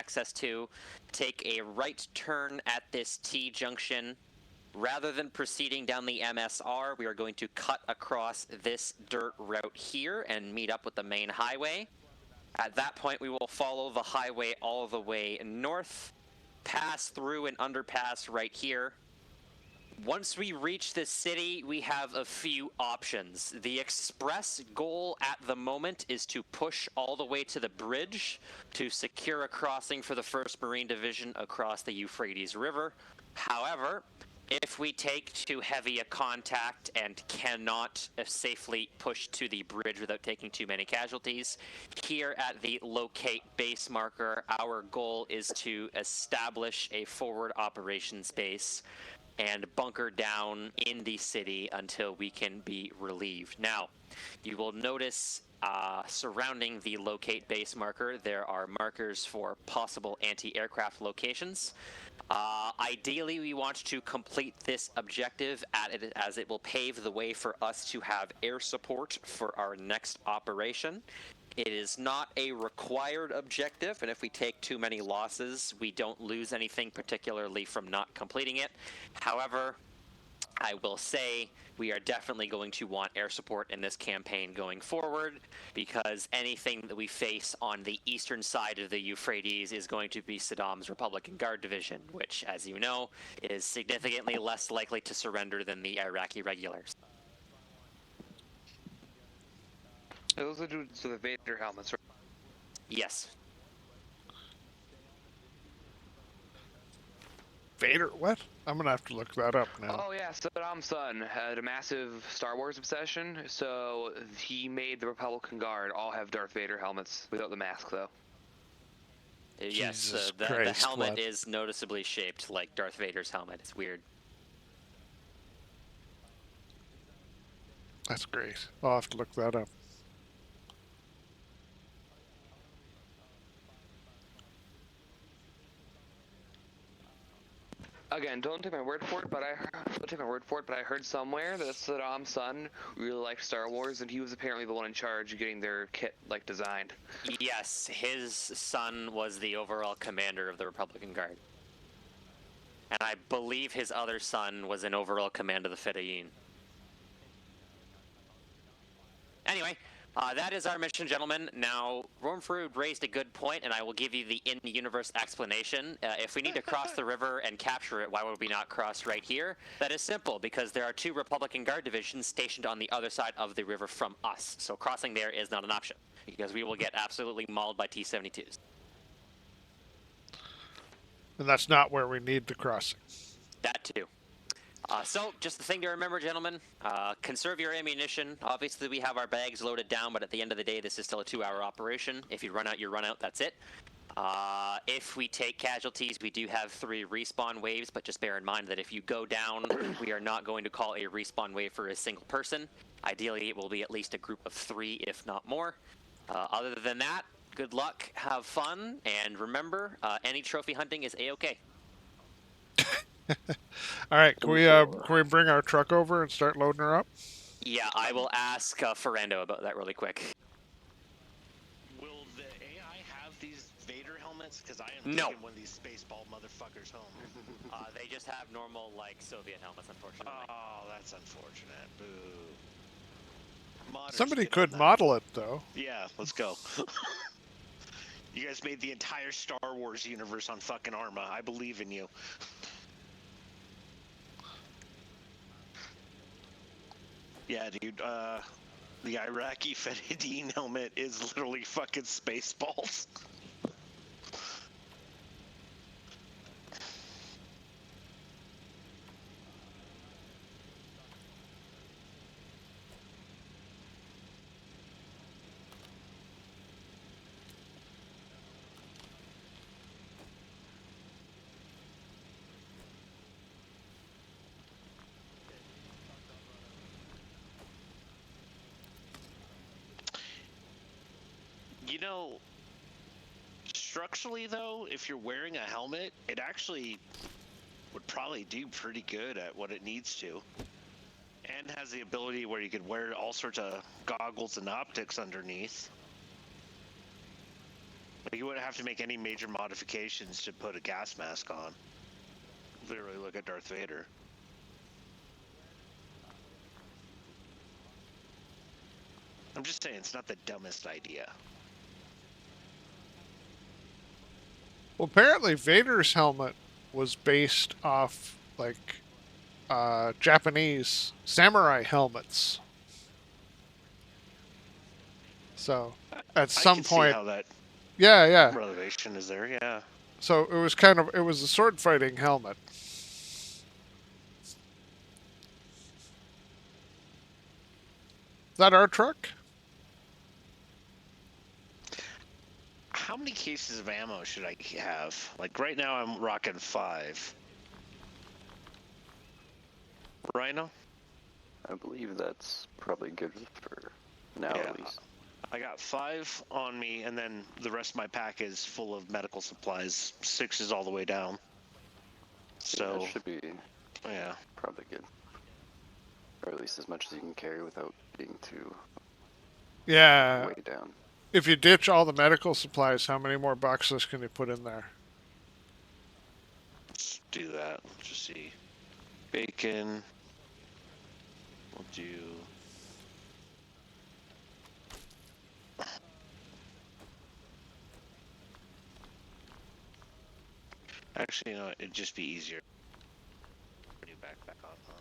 access to, take a right turn at this T-junction. Rather than proceeding down the MSR, we are going to cut across this dirt route here and meet up with the main highway. At that point, we will follow the highway all the way north, pass through an underpass right here. Once we reach the city, we have a few options. The express goal at the moment is to push all the way to the bridge to secure a crossing for the 1st Marine Division across the Euphrates River. However, if we take too heavy a contact and cannot safely push to the bridge without taking too many casualties, here at the locate base marker, our goal is to establish a forward operations base and bunker down in the city until we can be relieved. Now, you will notice surrounding the locate base marker, there are markers for possible anti-aircraft locations. Ideally, we want to complete this objective as it will pave the way for us to have air support for our next operation. It is not a required objective, and if we take too many losses, we don't lose anything particularly from not completing it. However, I will say we are definitely going to want air support in this campaign going forward, because anything that we face on the eastern side of the Euphrates is going to be Saddam's Republican Guard Division, which, as you know, is significantly less likely to surrender than the Iraqi regulars. Those are dudes with the Vader helmets, right? Yes. Vader? What? I'm gonna have to look that up now. Oh yeah, Saddam's son had a massive Star Wars obsession, so he made the Republican Guard all have Darth Vader helmets without the mask, though. Yes, the helmet is noticeably shaped like Darth Vader's helmet. It's weird. That's great. I'll have to look that up. Again, don't take my word for it, but I heard somewhere that Saddam's son really liked Star Wars, and he was apparently the one in charge of getting their kit designed. Yes, his son was the overall commander of the Republican Guard, and I believe his other son was in overall command of the Fedayeen. Anyway. That is our mission, gentlemen. Now, Wormfruit raised a good point, and I will give you the in-universe explanation. If we need to cross the river and capture it, why would we not cross right here? That is simple, because there are 2 Republican Guard divisions stationed on the other side of the river from us. So crossing there is not an option, because we will get absolutely mauled by T-72s. And that's not where we need the crossing. That too. So, just the thing to remember, gentlemen, conserve your ammunition. Obviously, we have our bags loaded down, but at the end of the day, this is still a 2-hour operation. If you run out, you run out. That's it. If we take casualties, we do have 3 respawn waves, but just bear in mind that if you go down, we are not going to call a respawn wave for a single person. Ideally, it will be at least a group of 3, if not more. Other than that, good luck, have fun, and remember, any trophy hunting is A-okay. All right, can we bring our truck over and start loading her up? Yeah, I will ask Ferrando about that really quick. Will the AI have these Vader helmets? Because I am taking one of these spaceball motherfuckers home. They just have normal, Soviet helmets, unfortunately. Oh, that's unfortunate. Boo. Modders Somebody could model it, though. Yeah, let's go. You guys made the entire Star Wars universe on fucking Arma. I believe in you. Yeah, dude, the Iraqi Fedayeen helmet is literally fucking Spaceballs. You know, structurally though, if you're wearing a helmet, it actually would probably do pretty good at what it needs to. And has the ability where you could wear all sorts of goggles and optics underneath. Like, you wouldn't have to make any major modifications to put a gas mask on. Literally look at Darth Vader. I'm just saying, it's not the dumbest idea. Well, apparently Vader's helmet was based off, like, Japanese samurai helmets. So, at I some can see point, how that yeah. relevation is there, yeah. So it was a sword fighting helmet. Is that our truck? How many cases of ammo should I have? Like, right now I'm rocking 5. Rhino? I believe that's probably good for now, Yeah. at least. I got 5 on me, and then the rest of my pack is full of medical supplies. 6 is all the way down. Yeah, So, that should be yeah. probably good. Or at least as much as you can carry without being too Yeah. way down. If you ditch all the medical supplies, how many more boxes can you put in there? Let's do that. Let's just see. Bacon. We'll do... Actually, you know, it'd just be easier. New backpack on, huh?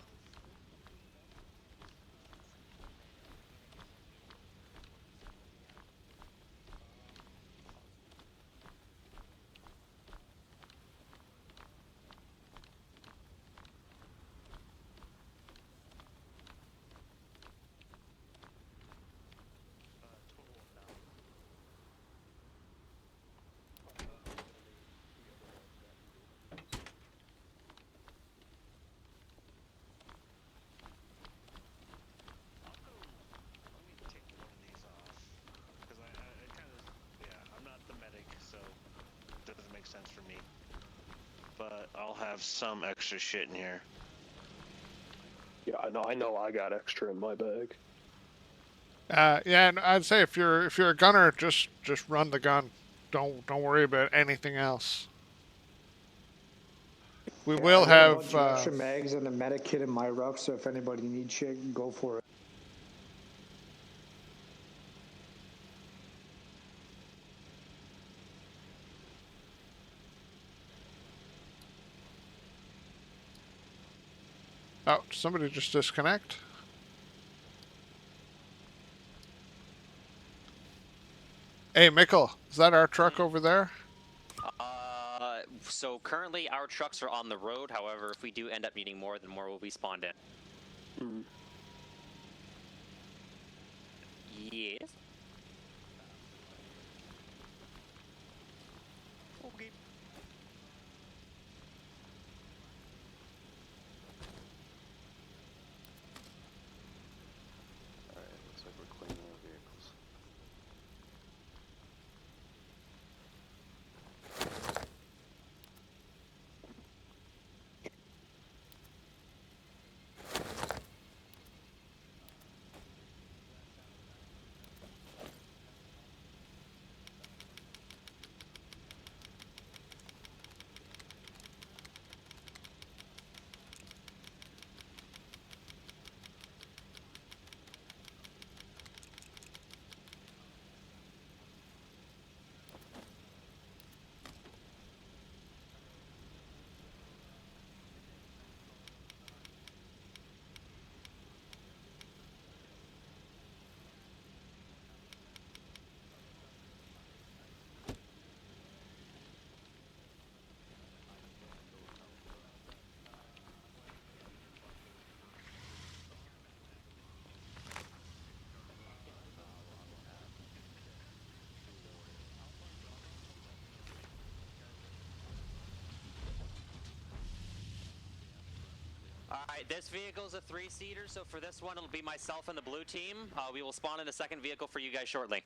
Take one of these off. Because I kind of, yeah, I'm not the medic, so it doesn't make sense for me. But I'll have some extra shit in here. Yeah, I know I got extra in my bag. Yeah, and I'd say if you're a gunner, just run the gun. Don't worry about anything else. We will I got a have bunch of extra mags and a medic kit in my ruck, so if anybody needs shit, go for it. Oh, did somebody just disconnect? Hey, Mikkel, is that our truck over there? So currently our trucks are on the road. However, if we do end up needing more, then more will be spawned in. Mm. Yes. Okay. Alright, looks like we're cleaning our vehicles. Alright, this vehicle's a 3-seater, so for this one it'll be myself and the blue team. We will spawn in a second vehicle for you guys shortly.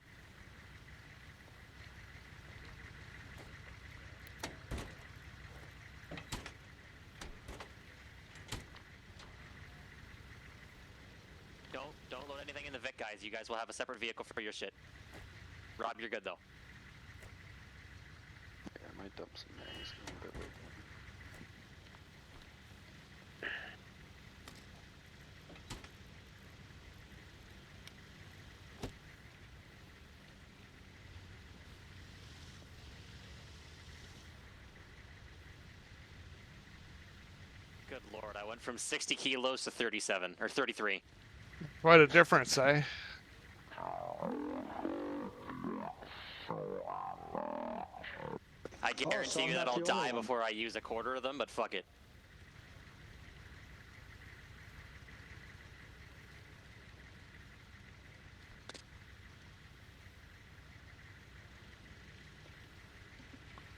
Don't load anything in the Vic, guys. You guys will have a separate vehicle for your shit. Rob, you're good though. dump some mags. Give me a bit later. Good lord, I went from 60 kilos to 37, or 33. What a difference, eh? I guarantee so I'm you that not I'll the only die one. before I use a quarter of them, but fuck it.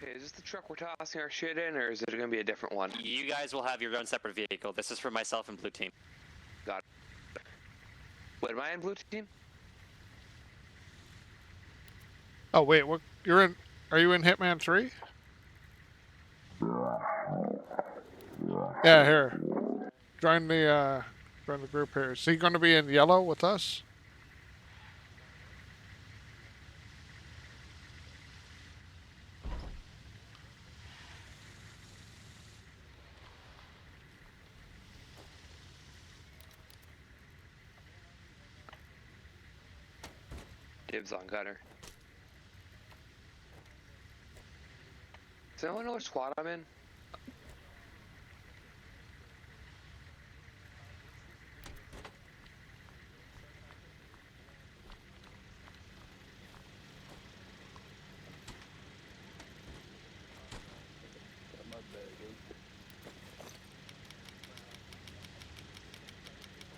Okay, is this the truck we're tossing our shit in, or is it gonna be a different one? You guys will have your own separate vehicle. This is for myself and Blue Team. Got it. What, am I in blue team? Oh wait, what? You're in? Are you in Hitman 3? Yeah, here. Join the group here. Is he going to be in yellow with us? Dibs on Gunner. Does anyone know which squad I'm in?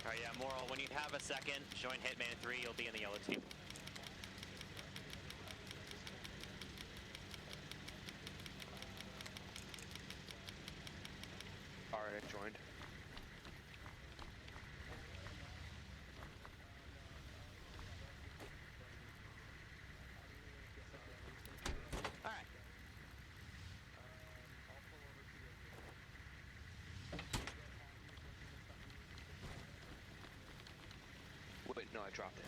Alright, yeah, Moral, when you have a second, join Hitman 3, you'll be in the yellow team. Alright, I joined. Alright. Wait, no, I dropped it.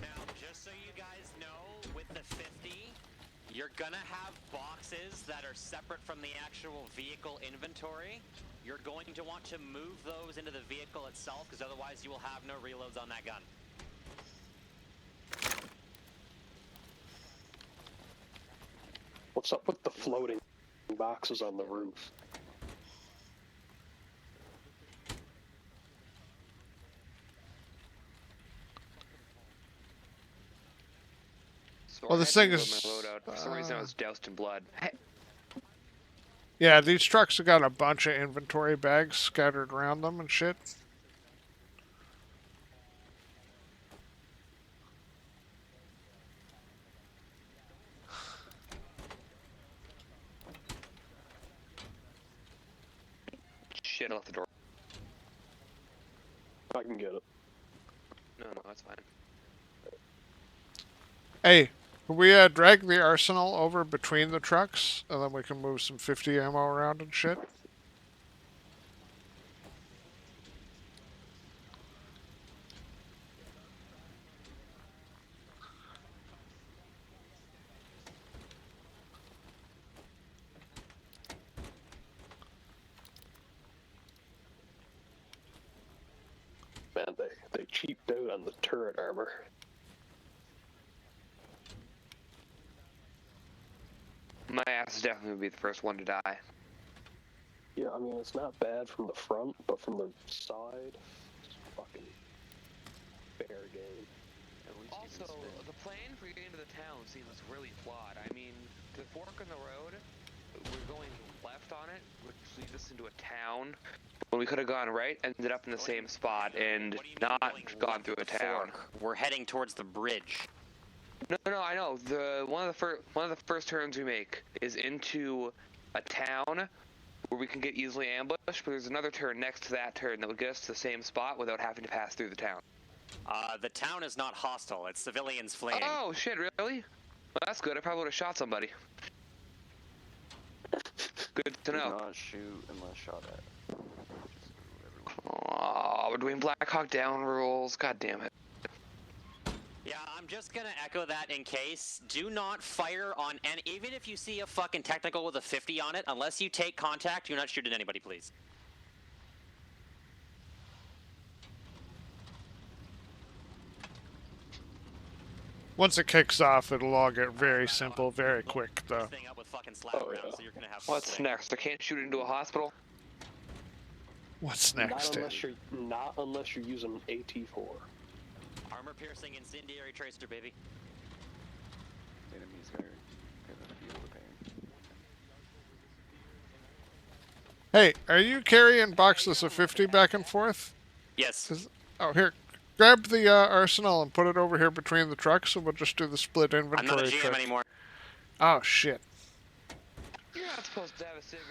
Now, just so you guys know, with the 50, you're gonna have boxes that are separate from the actual vehicle inventory. You're going to want to move those into the vehicle itself, because otherwise you will have no reloads on that gun. What's up with the floating boxes on the roof? Sorry, Well, I this had thing to is, reload my loadout. For some reason I was doused in blood. Hey, Yeah, these trucks have got a bunch of inventory bags scattered around them and shit. shit, I left the door. I can get it. No, that's fine. Hey, can we drag the arsenal over between the trucks, and then we can move some 50 ammo around and shit? Man, they cheaped out on the turret armor. My ass is definitely gonna be the first one to die. Yeah, I mean, it's not bad from the front, but from the side, it's fucking fair game. At least you Also, can spin. the plan for getting into the town seems really flawed. I mean, the fork in the road, we're going left on it, which leads us into a town. When we could have gone right, ended up in the same spot and What do you mean not going gone left through a of the town. fork? We're heading towards the bridge. No, I know. One of the first turns we make is into a town where we can get easily ambushed, but there's another turn next to that turn that would get us to the same spot without having to pass through the town. The town is not hostile. It's civilians fleeing. Oh shit, really? Well, that's good. I probably would have shot somebody. Good to Do know. not shoot unless shot at. doing Black Hawk Down rules. God damn it. Yeah, I'm just gonna echo that in case. Do not fire on any, even if you see a fucking technical with a 50 on it, unless you take contact, you're not shooting anybody, please. Once it kicks off, it'll all get very simple, very quick, though. Thing up with fucking slap Oh, rounds, yeah. so you're gonna have What's next? I can't shoot into a hospital? What's next? Not unless you're using AT4. Armor piercing incendiary tracer, baby. Enemies are gonna feel the pain. Hey, are you carrying boxes of 50 back and forth? Yes. Oh, here. Grab the arsenal and put it over here between the trucks, and we'll just do the split I'm not a inventory GM trick. anymore. Oh, shit. You're not supposed to have a cigarette.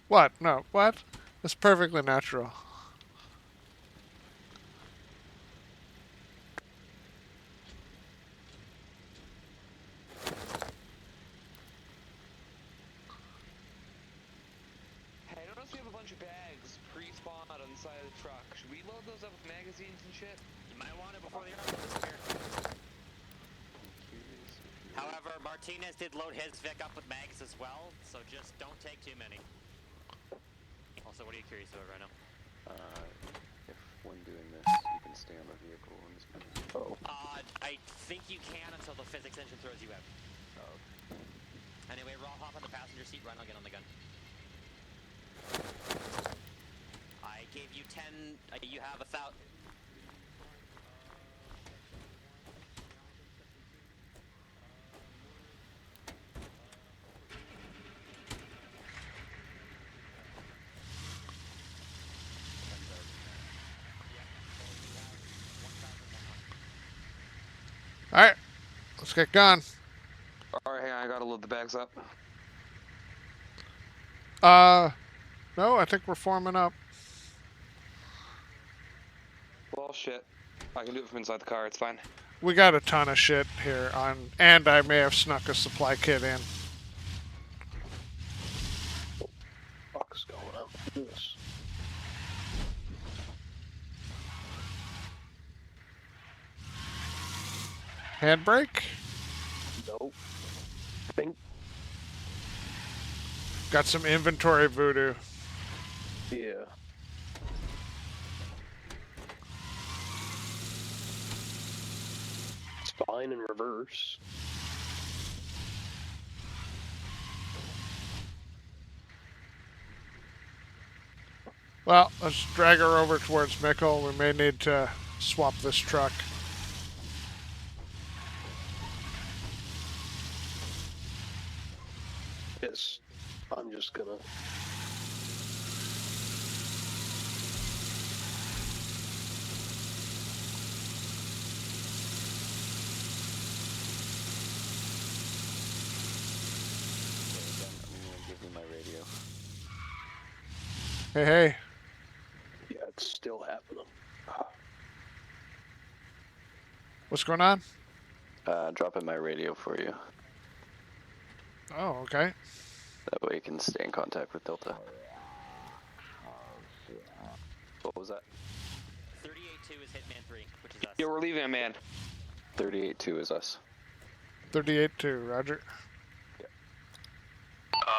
What? No, what? That's perfectly natural. Hey, I noticed we have a bunch of bags pre-spawned on the side of the truck. Should we load those up with magazines and shit? You might want it before the armor disappears. However, Martinez did load his Vic up with mags as well, so just don't take too many. Also, what are you curious about right now? If when doing this, you can stay on the vehicle and just Oh. I think you can until the physics engine throws you out. Anyway, Raw, hop on the passenger seat, Ryan, I'll get on the gun. I gave you 10, you have 1,000. Alright, let's get going. Alright, hang on, I gotta load the bags up. No, I think we're forming up. Well, shit. I can do it from inside the car, it's fine. We got a ton of shit here on, and I may have snuck a supply kit in. Fuck's going on with this? Handbrake? Nope. Think. Got some inventory voodoo. Yeah. It's fine in reverse. Well, let's drag her over towards Mickle. We may need to swap this truck. Yes. I'm just gonna. I'm gonna give you my radio. Hey, hey. Yeah, it's still happening. What's going on? Dropping my radio for you. Oh, okay. That way you can stay in contact with Delta. What was that? 38-2 is Hitman 3, which is us. Yeah, we're leaving, man. 38-2 is us. 38-2, roger.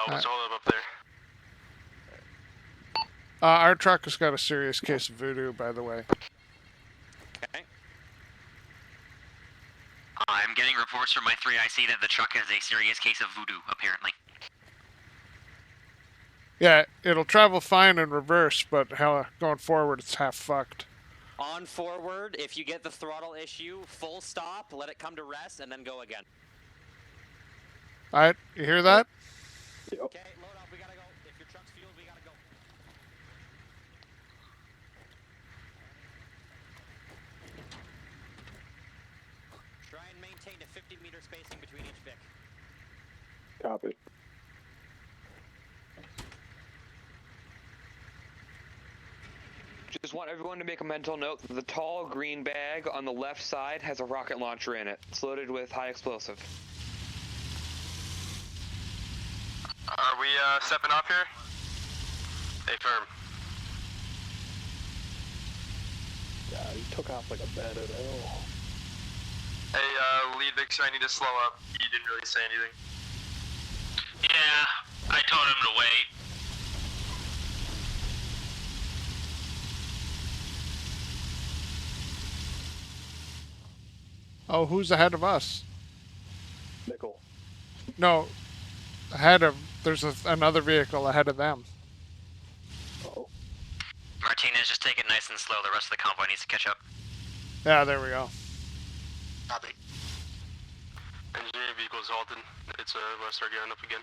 What's the hold up there? Our truck has got a serious case of voodoo, by the way. Okay. I'm getting reports from my 3IC that the truck has a serious case of voodoo, apparently. Yeah, it'll travel fine in reverse, but hell, going forward, it's half fucked. On forward, if you get the throttle issue, full stop, let it come to rest, and then go again. Alright, you hear that? Yep. Okay, load up, we gotta go. If your truck's fueled, we gotta go. Try and maintain a 50-meter spacing between each Vic. Copy. Just want everyone to make a mental note that the tall green bag on the left side has a rocket launcher in it. It's loaded with high explosive. Are we stepping off here? Stay firm. He took off like a bat at hell. Hey, lead Vixer, I need to slow up. You didn't really say anything. Yeah, I told him to wait. Oh, who's ahead of us? Nickel. No, ahead of. There's another vehicle ahead of them. Oh. Martinez, just take it nice and slow. The rest of the convoy needs to catch up. Yeah, there we go. Copy. Engineering vehicle's halted. It's gonna start getting up again.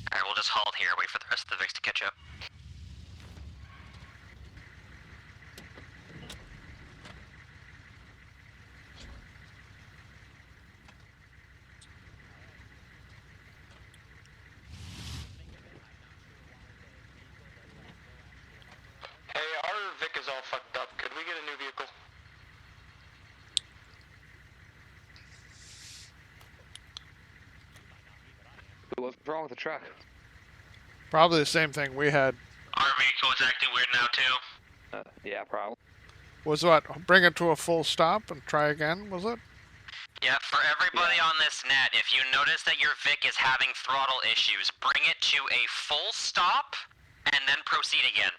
Alright, we'll just halt here, wait for the rest of the Vix to catch up. Hey, our Vic is all fucked up. Could we get a new vehicle? What's wrong with the truck? Probably the same thing we had. Our vehicle is acting weird now, too. Yeah, probably. Was what? Bring it to a full stop and try again, was it? Yeah, for everybody on this net, if you notice that your Vic is having throttle issues, bring it to a full stop and then proceed again.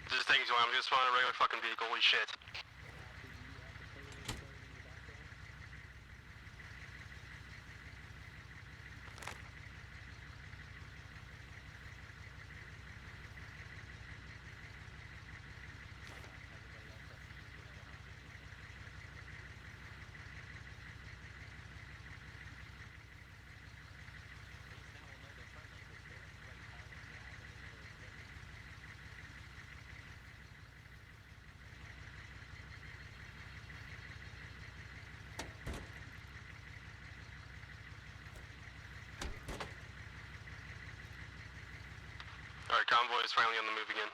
There's things going on. I'm just on a regular fucking vehicle. Holy shit. Alright, convoy is finally on the move again.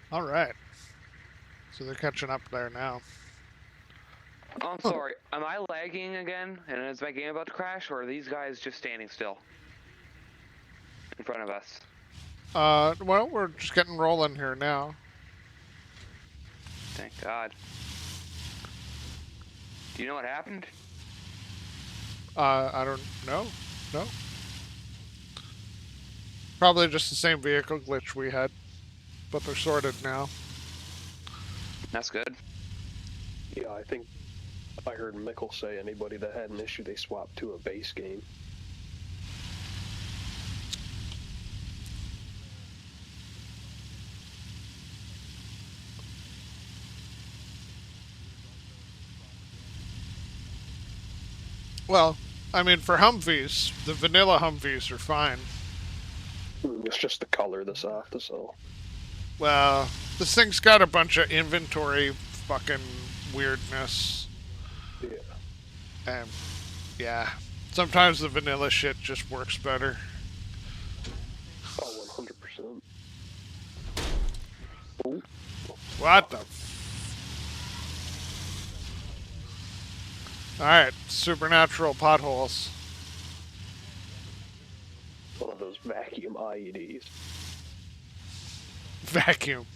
All right. So they're catching up there now. Oh, I'm sorry. Am I lagging again? And is my game about to crash, or are these guys just standing still in front of us? Well, we're just getting rolling here now. Thank God. Do you know what happened? I don't know. No. Probably just the same vehicle glitch we had, but they're sorted now. That's good. Yeah, I think I heard Mickle say anybody that had an issue, they swapped to a base game. Well, I mean, for Humvees, the vanilla Humvees are fine. It's just the color that's off, that's all. Well, this thing's got a bunch of inventory fucking weirdness. Yeah. And, yeah. Sometimes the vanilla shit just works better. Oh, 100%. Oh. What the? Alright, supernatural potholes. One of those vacuum IEDs. Vacuum.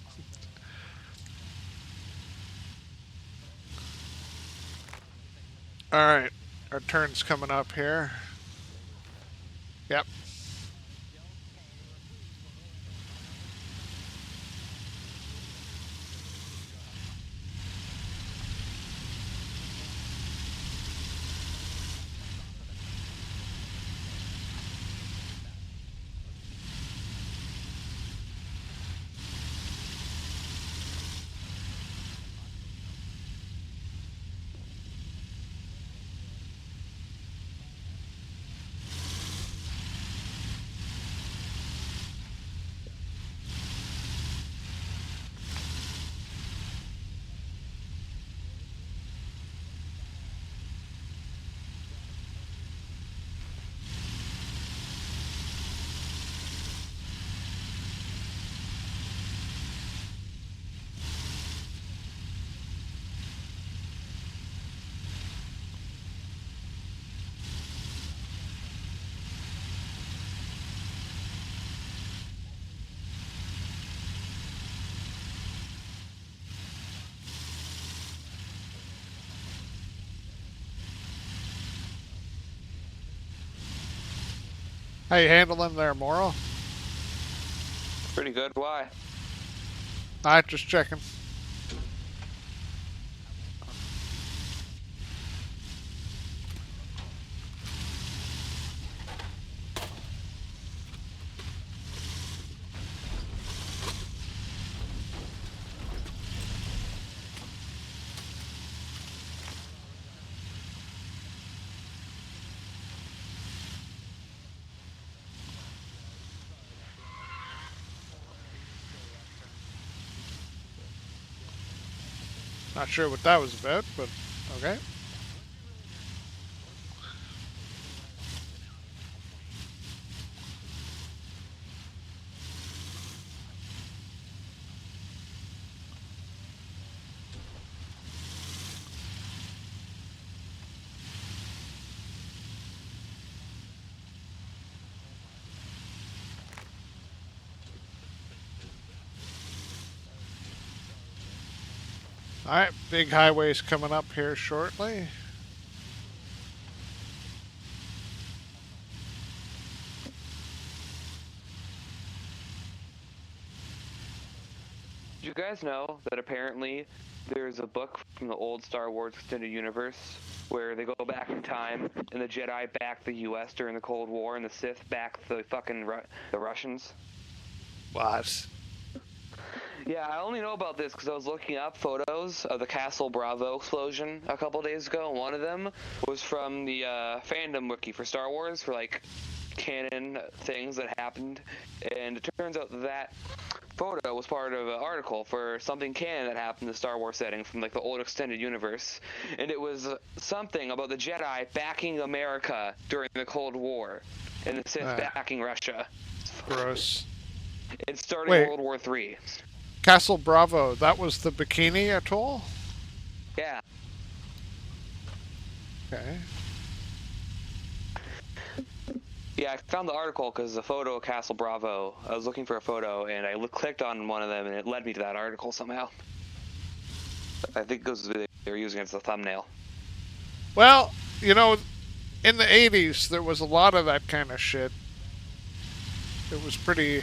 Alright, our turn's coming up here. Yep. How you handling there, Moral? Pretty good. Why? Alright, just checking. Not sure what that was about, but okay. Alright, big highway's coming up here shortly. Did you guys know that apparently there's a book from the old Star Wars extended universe where they go back in time and the Jedi backed the U.S. during the Cold War and the Sith backed the fucking the Russians? What? Yeah, I only know about this because I was looking up photos of the Castle Bravo explosion a couple days ago, and one of them was from the fandom wiki for Star Wars for like canon things that happened, and it turns out that photo was part of an article for something canon that happened in the Star Wars setting from like the old extended universe, and it was something about the Jedi backing America during the Cold War and the Sith backing Russia. Gross. It's starting Wait. World War III. Castle Bravo, that was the Bikini Atoll? Yeah. Okay. Yeah, I found the article because the photo of Castle Bravo. I was looking for a photo, and I clicked on one of them, and it led me to that article somehow. I think those they were using it as a thumbnail. Well, you know, in the 80s, there was a lot of that kind of shit. It was pretty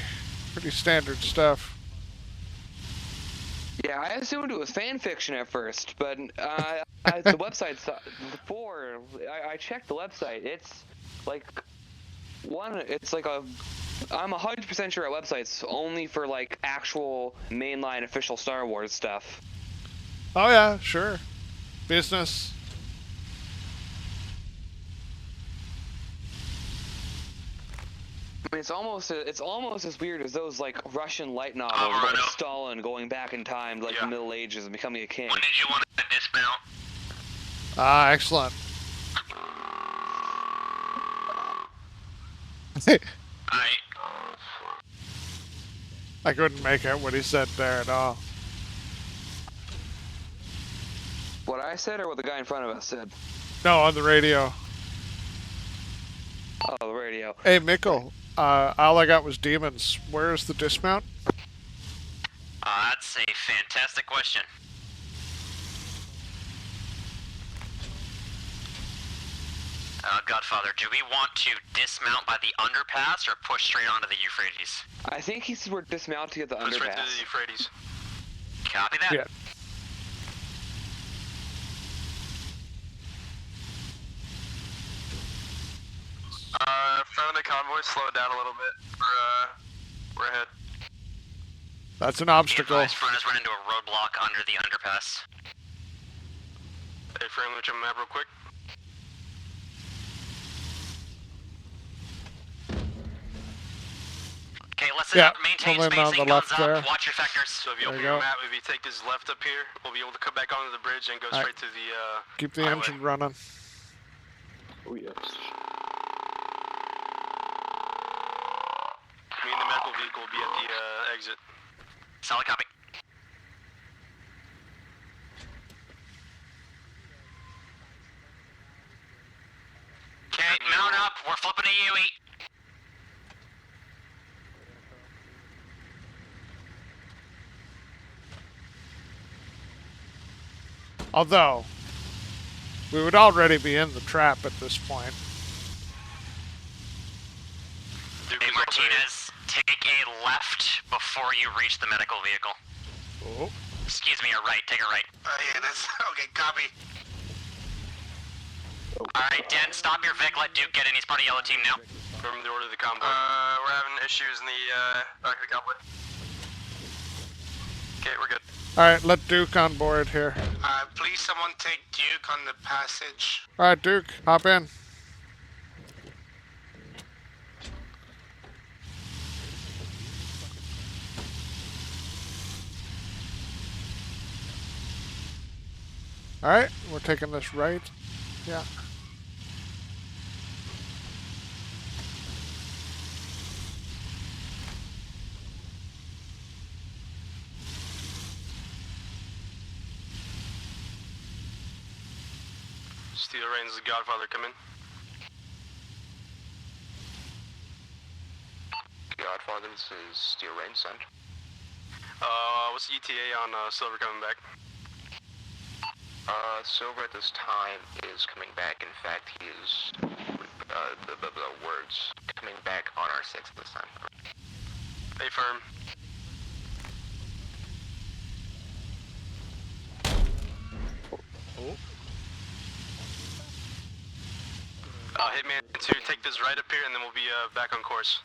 standard stuff. Yeah, I assumed it was fan fiction at first, but the website's before I checked the website. It's like it's like I'm 100% sure our website's only for like actual mainline official Star Wars stuff. Oh yeah, sure. Business. I mean, it's almost as weird as those like Russian light novels about like Stalin going back in time to like the Middle Ages and becoming a king. When did you want to dismount? Ah, excellent. I couldn't make out what he said there at all. What I said or what the guy in front of us said? No, on the radio. Oh, the radio. Hey, Mikkel. All I got was demons. Where's the dismount? That's a fantastic question. Godfather, do we want to dismount by the underpass or push straight onto the Euphrates? I think he said we're dismounting at the Push underpass. right through the Euphrates. Copy that. Yeah. Front of the convoy, slow it down a little bit. We're ahead. That's an obstacle. Front has run into a roadblock under the underpass. Hey, frame, let me check my map real quick. Okay, let's maintain pull in on spacing, the left guns up, there. watch your factors. So if you There open you your go. map, if you take this left up here, we'll be able to come back onto the bridge and go Alright. straight to the Keep the highway. engine running. Oh yes. Me and the medical vehicle will be at the exit. Solid copy. Okay, mount up. We're flipping a UE. Although, we would already be in the trap at this point. Duke Hey, is also here. Martinez, take a left before you reach the medical vehicle. Oh. Excuse me, a right. Take a right. Yeah, that's okay. Copy. Alright, Den, stop your Vic. Let Duke get in. He's part of yellow team now. From the order of the convoy. We're having issues in the back of the convoy. Okay, we're good. Alright, let Duke on board here. Please, someone take Duke on the passage. Alright, Duke, hop in. Alright, we're taking this right. Yeah. Steel Reigns, the Godfather, come in. Godfather, this is Steel Reigns, sent. What's the ETA on Silver coming back? Silver at this time is coming back. In fact, he is, the words, coming back on our 6th this time. Hey, firm. Oh. Hitman 2, take this right up here and then we'll be back on course.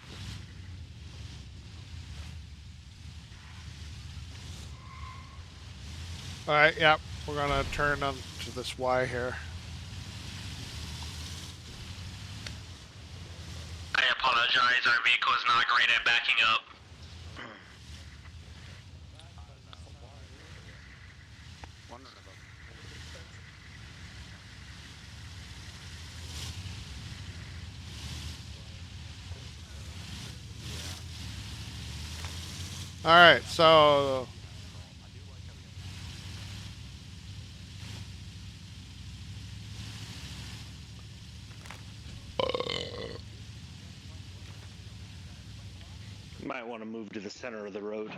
Alright, yep. We're gonna turn on to this Y here. I apologize. Our vehicle is not great at backing up. Alright, so... Might want to move to the center of the road.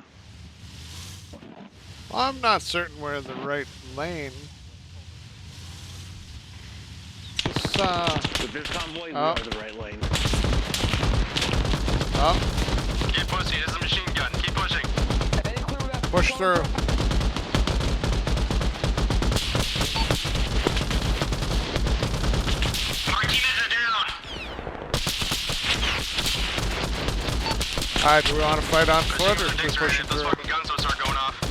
I'm not certain we're in the right lane. Just, With this convoy, we Oh. are the right lane. Up, Keep pushing, this is a machine gun, keep pushing. push through. Alright, do we want to fight on foot or The do we dicks are push in it it. Those through? fucking guns will start going off.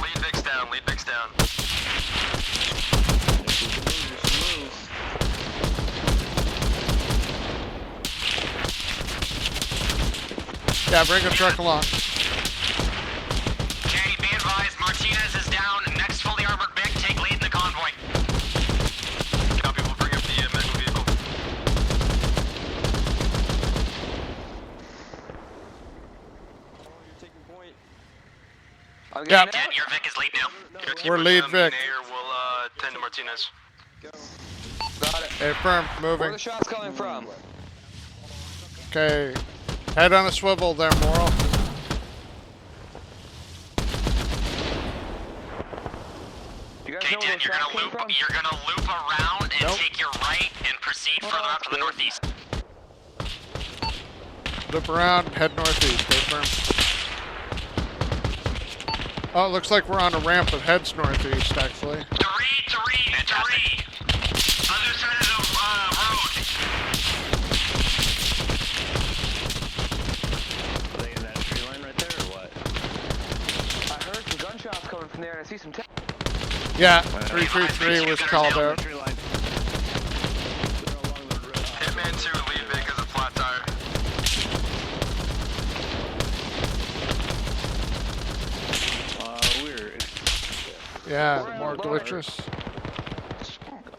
Lead Vic's down. Lead Vic's down. Yeah, bring a truck along. Okay, be advised, Martinez is down. Next fully armored Vic, take lead in the convoy. Copy. We'll bring up the medical vehicle. I'm Yeah. getting Dan, your Vic is lead now. We're lead Vic. We'll tend to Martinez. Got it. Hey, firm, Where moving. are the shots coming from? Okay. Head on a swivel there, Moral. You guys Okay, know where Dan, the shots came from? you're gonna loop around and Nope. take your right and proceed further out to the northeast. Loop around, head northeast. Stay firm. Oh, it looks like we're on a ramp that heads northeast, actually. Three. Other side of the road. Are they in that tree line right there, or what? I heard some gunshots coming from there and I see some Yeah, 333 was called out. Tree line. They're along the road. Hitman 2, lead Vic as a flat tire. Weird. Yeah, more glitches.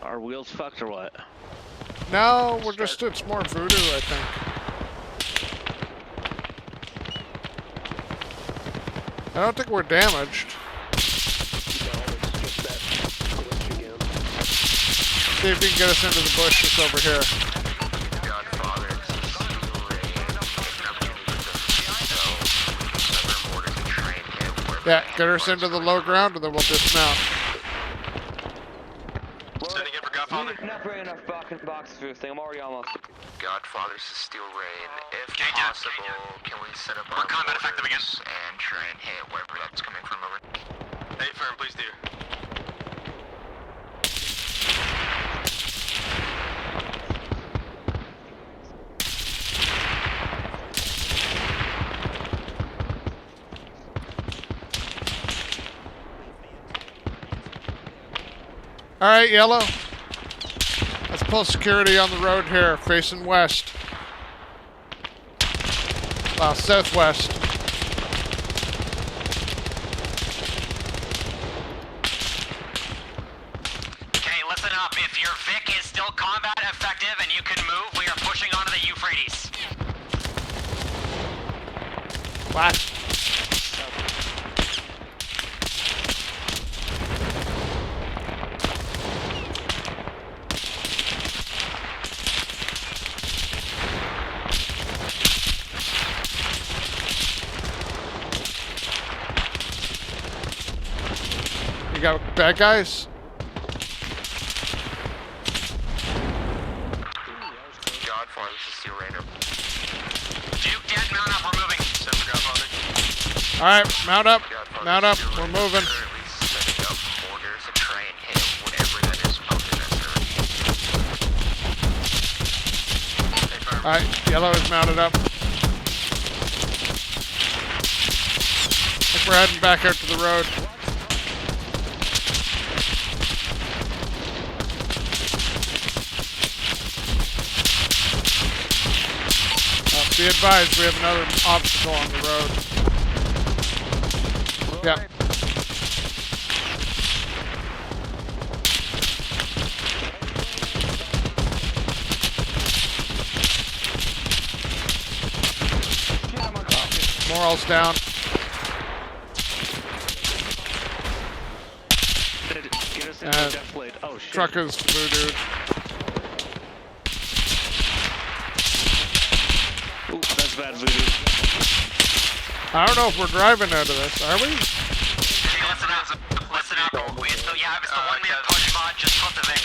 Are wheels fucked or what? No, it's more voodoo, I think. I don't think we're damaged. See if you can get us into the bush just over here. Godfather, Yeah, get us into the low ground and then we'll dismount. Sending in for Godfather. Not bringing enough boxes for this thing. I'm already almost. Godfather to Steel Rain. If Okay, Dan. possible, can we set up We're our combat effective again. mortars and try and hit wherever that's coming from over? Hey, firm, please do. Alright, yellow. Let's pull security on the road here, facing west. Well, southwest. Okay, listen up. If your Vic is still combat effective and you can move, we are pushing onto the Euphrates. What? You got bad guys? Godfather, this is Steel Rain. Duke dead, mount up, we're moving. Send for Godfather. Alright, mount up. Godfather, Mount up. Steel We're Rain. moving. Currently setting up mortars to try and hit whatever that is posted as Hey, firm. Alright, yellow is mounted up. I think we're heading back out to the road. Be advised, we have another obstacle on the road. Yeah. Morals down. Get us into the death blade. Oh shit. Truck is voodooed. Ooh, that's bad voodoo. I don't know if we're driving out of this, are we? Okay, listen up. Listen up. It's the, yeah, it's the one-man push mod, just put the Vic.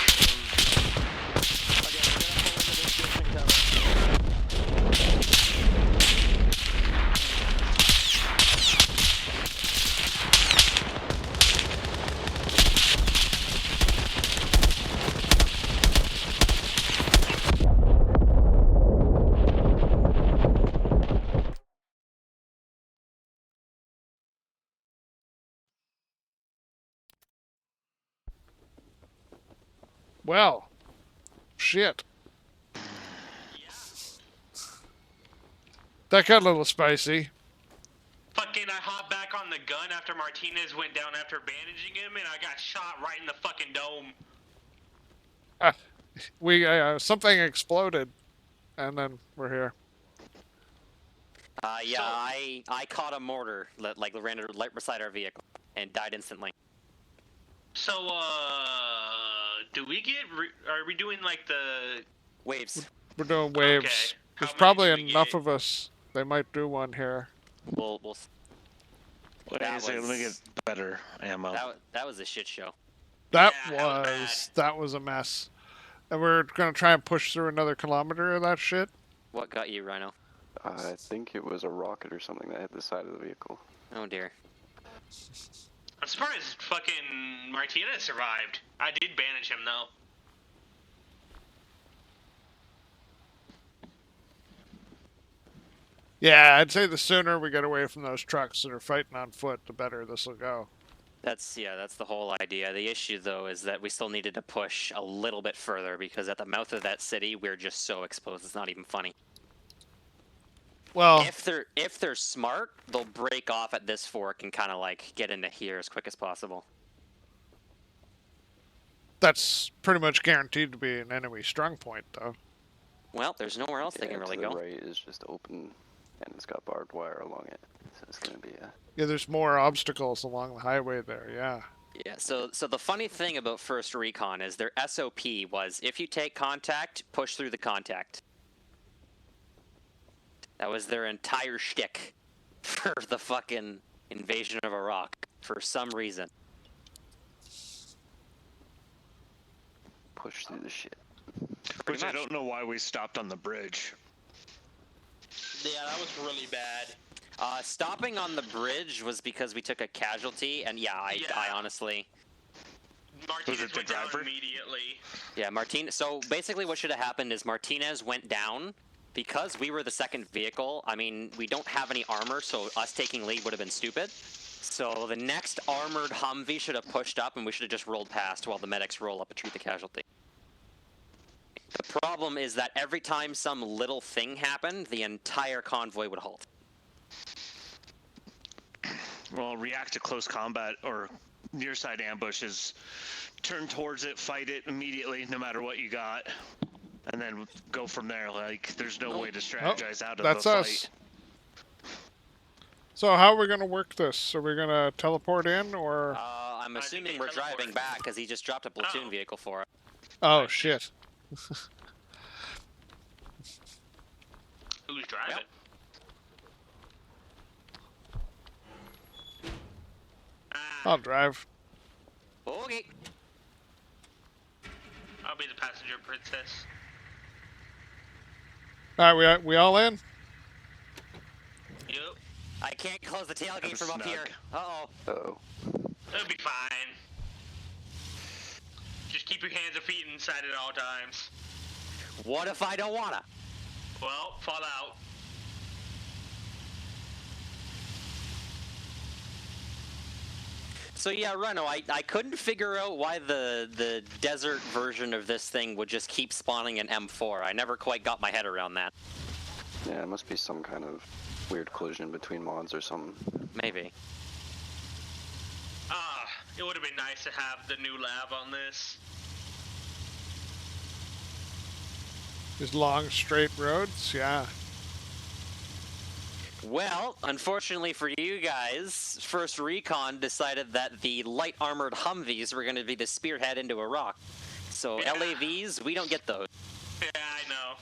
Well, shit. That got a little spicy. Fucking, I hopped back on the gun after Martinez went down after bandaging him, and I got shot right in the fucking dome. Something exploded, and then we're here. Yeah, I caught a mortar, like ran right beside our vehicle, and died instantly. So, do we get, are we doing, like, the... Waves. We're doing waves. Okay. There's How probably many do we enough get? of us. They might do one here. We'll Wait That a second, let me get was- better ammo. that was a shit show. That Yeah, that was a mess. And we're gonna try and push through another kilometer of that shit. What got you, Rhino? I think it was a rocket or something that hit the side of the vehicle. Oh dear. I'm surprised fucking Martinez survived. I did bandage him, though. Yeah, I'd say the sooner we get away from those trucks that are fighting on foot, the better this will go. That's the whole idea. The issue though is that we still needed to push a little bit further because at the mouth of that city we're just so exposed. It's not even funny. Well, If they're smart, they'll break off at this fork and kind of like get into here as quick as possible. that's pretty much guaranteed to be an enemy strong point, though. Well, there's nowhere else they Yeah, can really to the go. right is just open, and it's got barbed wire along it. So it's gonna be a... Yeah, there's more obstacles along the highway there, yeah. Yeah, so the funny thing about First Recon is their SOP was if you take contact, push through the contact. That was their entire shtick for the fucking invasion of Iraq for some reason. push through the shit. Which I don't know why we stopped on the bridge. Yeah, that was really bad. Stopping on the bridge was because we took a casualty, and I honestly... Martinez went down immediately. Yeah, so basically what should have happened is Martinez went down. Because we were the second vehicle, I mean, we don't have any armor, so us taking lead would have been stupid. So the next armored Humvee should have pushed up, and we should have just rolled past while the medics roll up and treat the casualty. The problem is that every time some little thing happened, the entire convoy would halt. Well, react to close combat or near side ambushes. Turn towards it, fight it immediately, no matter what you got. And then go from there. Like, there's no way to strategize out of That's a fight. us. So how are we going to work this? Are we going to teleport in, or... I'm assuming we're driving back, because he just dropped a platoon vehicle for us. Oh, shit. Who's driving? I'll drive. Okay. I'll be the passenger princess. Alright, we all in? Yep. I can't close the tailgate from up here. Uh-oh. Uh-oh. It'll be fine. Just keep your hands and feet inside at all times. What if I don't wanna? Well, fall out. So yeah, Reno, I couldn't figure out why the desert version of this thing would just keep spawning an M4. I never quite got my head around that. Yeah, it must be some kind of weird collision between mods or something. Maybe. It would have been nice to have the new lab on this. These long, straight roads? Yeah. Well, unfortunately for you guys, First Recon decided that the light armored Humvees were going to be the spearhead into Iraq. So LAVs, we don't get those. Yeah, I know.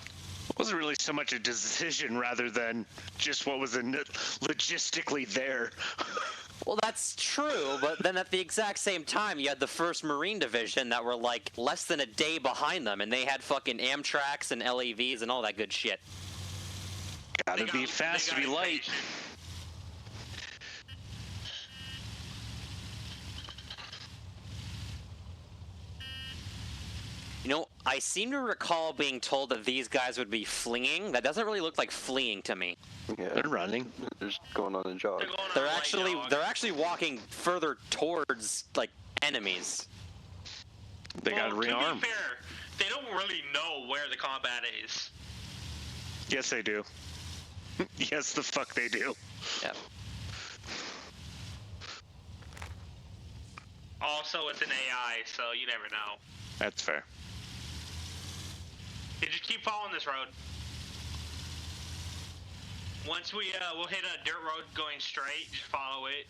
It wasn't really so much a decision rather than just what was logistically there. Well, that's true, but then at the exact same time, you had the 1st Marine Division that were like less than a day behind them, and they had fucking Amtraks and LAVs and all that good shit. Gotta be fast to be light. You know, I seem to recall being told that these guys would be fleeing. That doesn't really look like fleeing to me. Yeah. They're running. They're just going on a jog. They're actually walking further towards like enemies. They got to rearm. To be fair, they don't really know where the combat is. Yes, they do. Yes, the fuck they do. Yep. Also, it's an AI, so you never know. That's fair. You just keep following this road. Once we'll hit a dirt road going straight, just follow it.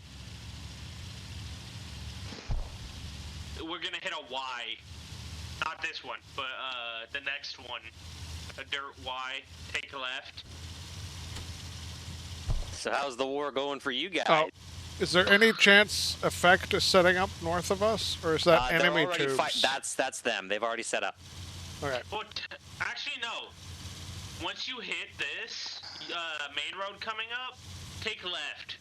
We're gonna hit a Y. Not this one, but the next one. A dirt Y. Take a left. So how's the war going for you guys? Oh, is there any chance effect is setting up north of us, or is that They're enemy already tubes? that's them. They've already set up. Okay. Well, actually, no. Once you hit this main road coming up, take left.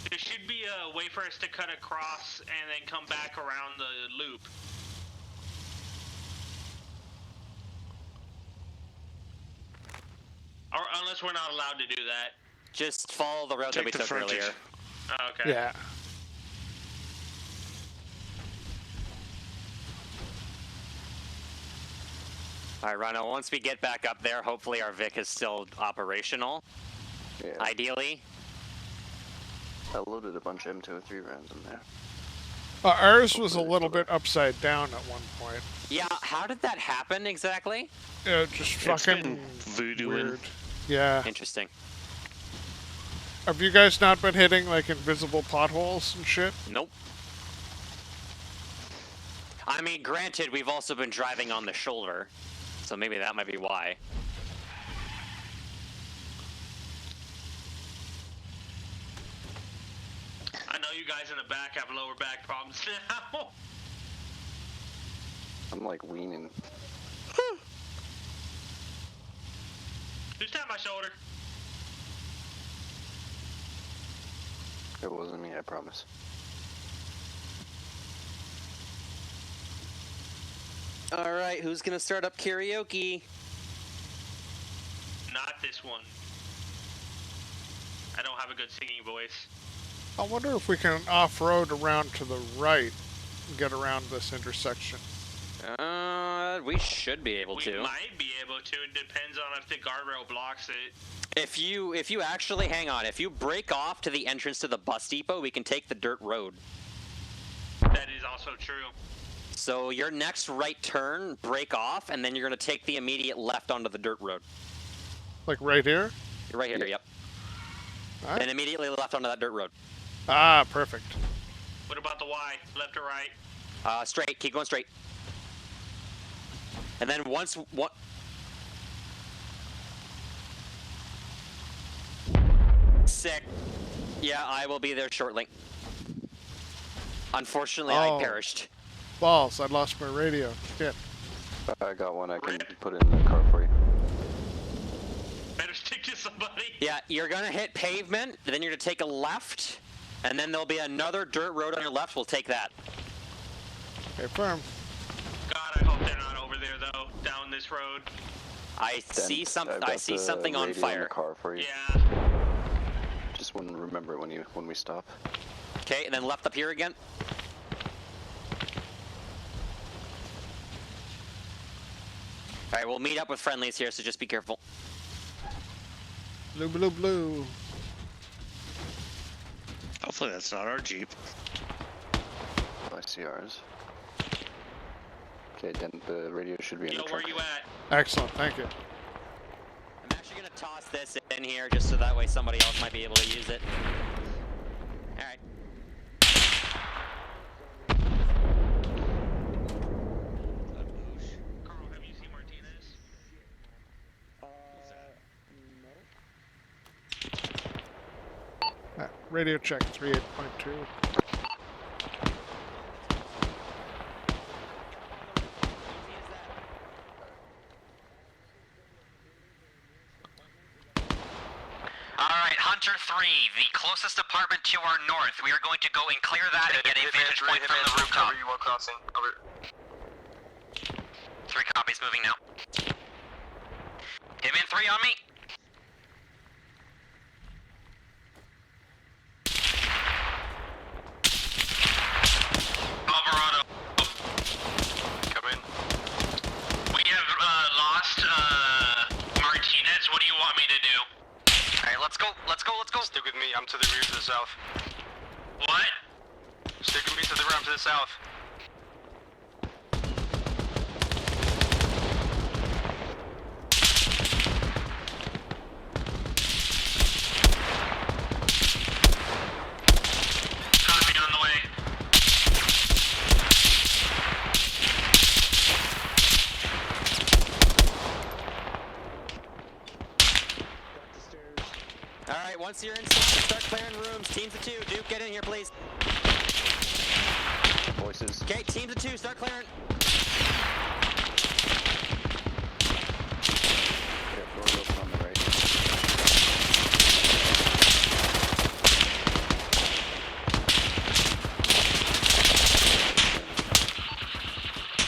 There should be a way for us to cut across and then come back around the loop. Or unless we're not allowed to do that. Just follow the road that we Take the took frontage. earlier. Oh, okay. Yeah. All right, Rhino, once we get back up there, hopefully our Vic is still operational. Yeah. Ideally. I loaded a bunch of M203 rounds in there. Ours was a little bit upside down at one point. Yeah, how did that happen exactly? Just It's fucking been voodooing. weird. Yeah. Interesting. Have you guys not been hitting like invisible potholes and shit? Nope. I mean, granted, we've also been driving on the shoulder, so maybe that might be why. I know you guys in the back have lower back problems now. I'm like weaning. Just tap my shoulder. It wasn't me, I promise. All right, who's gonna start up karaoke? Not this one. I don't have a good singing voice. I wonder if we can off-road around to the right and get around this intersection. We should be able to. We might be able to. It depends on if the guardrail blocks it. If you actually hang on, if you break off to the entrance to the bus depot, we can take the dirt road. That is also true. So your next right turn, break off, and then you're gonna take the immediate left onto the dirt road. Like right here? You're right here, yep. All right. And immediately left onto that dirt road. Ah, perfect. What about the Y? Left or right? Straight. Keep going straight. And then once what? Sick. Yeah, I will be there shortly. Unfortunately, I perished. Balls, I lost my radio. Shit. I got one, I can put it in the car for you. Better stick to somebody. Yeah, you're gonna hit pavement, then you're gonna take a left, and then there'll be another dirt road on your left. We'll take that. Okay, firm. God, I hope they're not over there though. Down this road. I see something. I see something on radio in fire. the car for you. Yeah. Just wouldn't remember it when we stop. Okay, and then left up here again. All right, we'll meet up with friendlies here, so just be careful. Blue, blue, blue. Hopefully that's not our Jeep. Oh, I see ours. Okay, then the radio should be in Yo, the trunk. where you at? Excellent, thank you. I'm actually gonna toss this in here, just so that way somebody else might be able to use it. All right. Carl, have you seen Martinez? Radio check 38.2. Alright, Hunter 3, the closest apartment to our north. We are going to go and clear that and get a vantage point from the rooftop. crossing. Over. 3 copies, moving now. Hitman 3 on me. Copy Alright, let's go. Stick with me, I'm to the rear to the south. What? Stick with me to the rear, I'm to the south. Copy, on the way. Alright, once you're inside, start clearing rooms. Teams of 2. Duke, get in here, please. Voices. Okay, teams of 2, start clearing. Yeah, doors open on the right.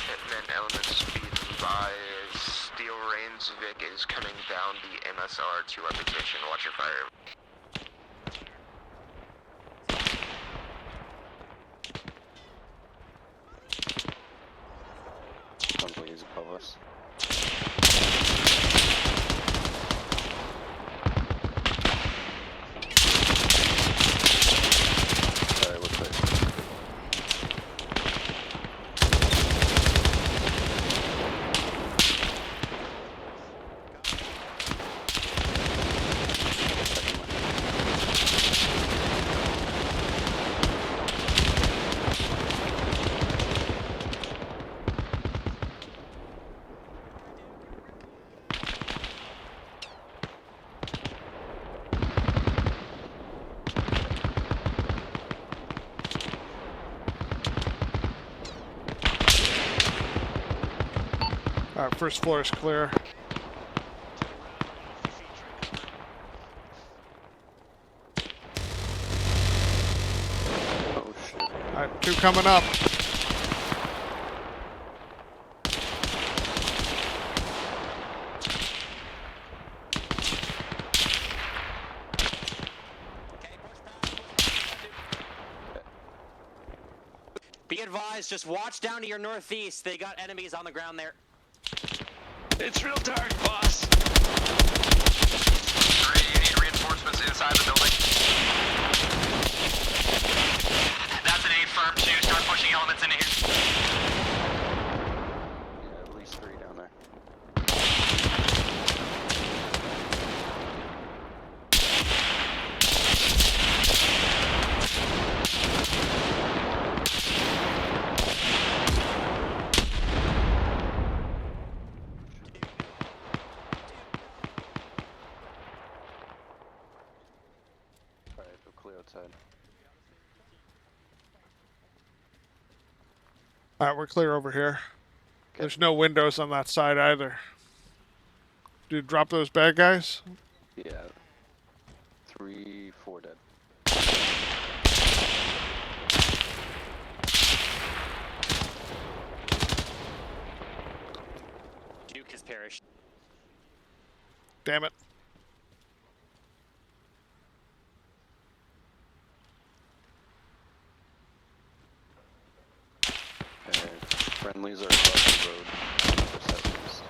Hitman elements be advised. Steel Rain's Vic is coming down the MSR to our position. Watch your fire. Sounds like he's above us. Alright, looks like. Alright, first floor is clear. Oh shit. Alright, 2 coming up. Be advised, just watch down to your northeast. They got enemies on the ground there. It's real dark, boss. 3, you need reinforcements inside the building. That's an 8 firm 2. Start pushing elements into here. Yeah, at least 3 down there. Alright, go clear outside. Alright, we're clear over here. There's no windows on that side either. Dude, drop those bad guys. Yeah. 3, 4 dead. Duke has perished. Damn it. Okay, friendlies are across the road. For southeast.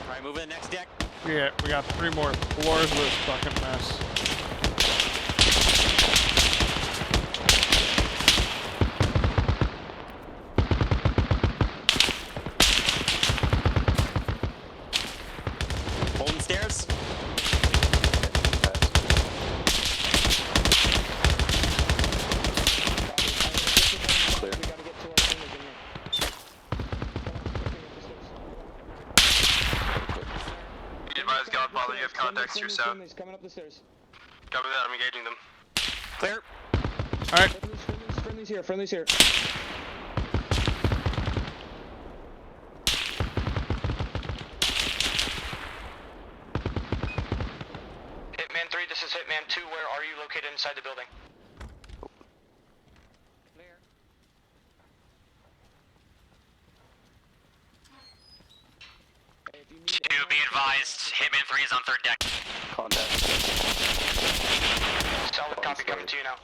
Alright, move to the next deck. Yeah, we got 3 more floors of this fucking mess. Holding stairs. Clear. Be advised, Godfather, you have contacts to your south. Coming up the stairs. Copy that, I'm engaging them. Clear. Alright, Friendly's here. Friendly's here. Hitman 3, this is Hitman 2. Where are you located inside the building? To be advised, Hitman 3 is on 3rd deck. Contact. Solid copy, coming to you now.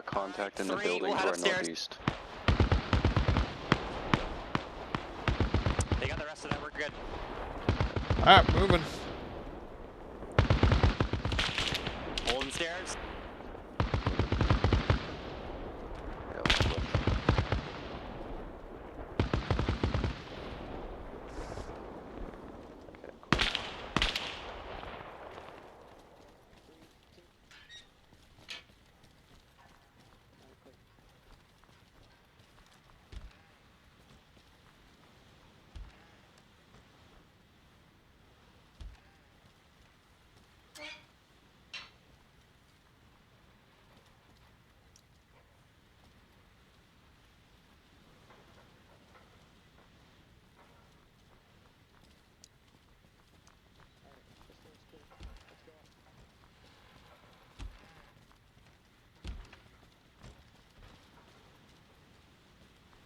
contact in the 3, building we'll to head our upstairs. northeast. They got the rest of that. We're good. Alright, moving. Holding stairs. Yeah, let's look. Okay, cool.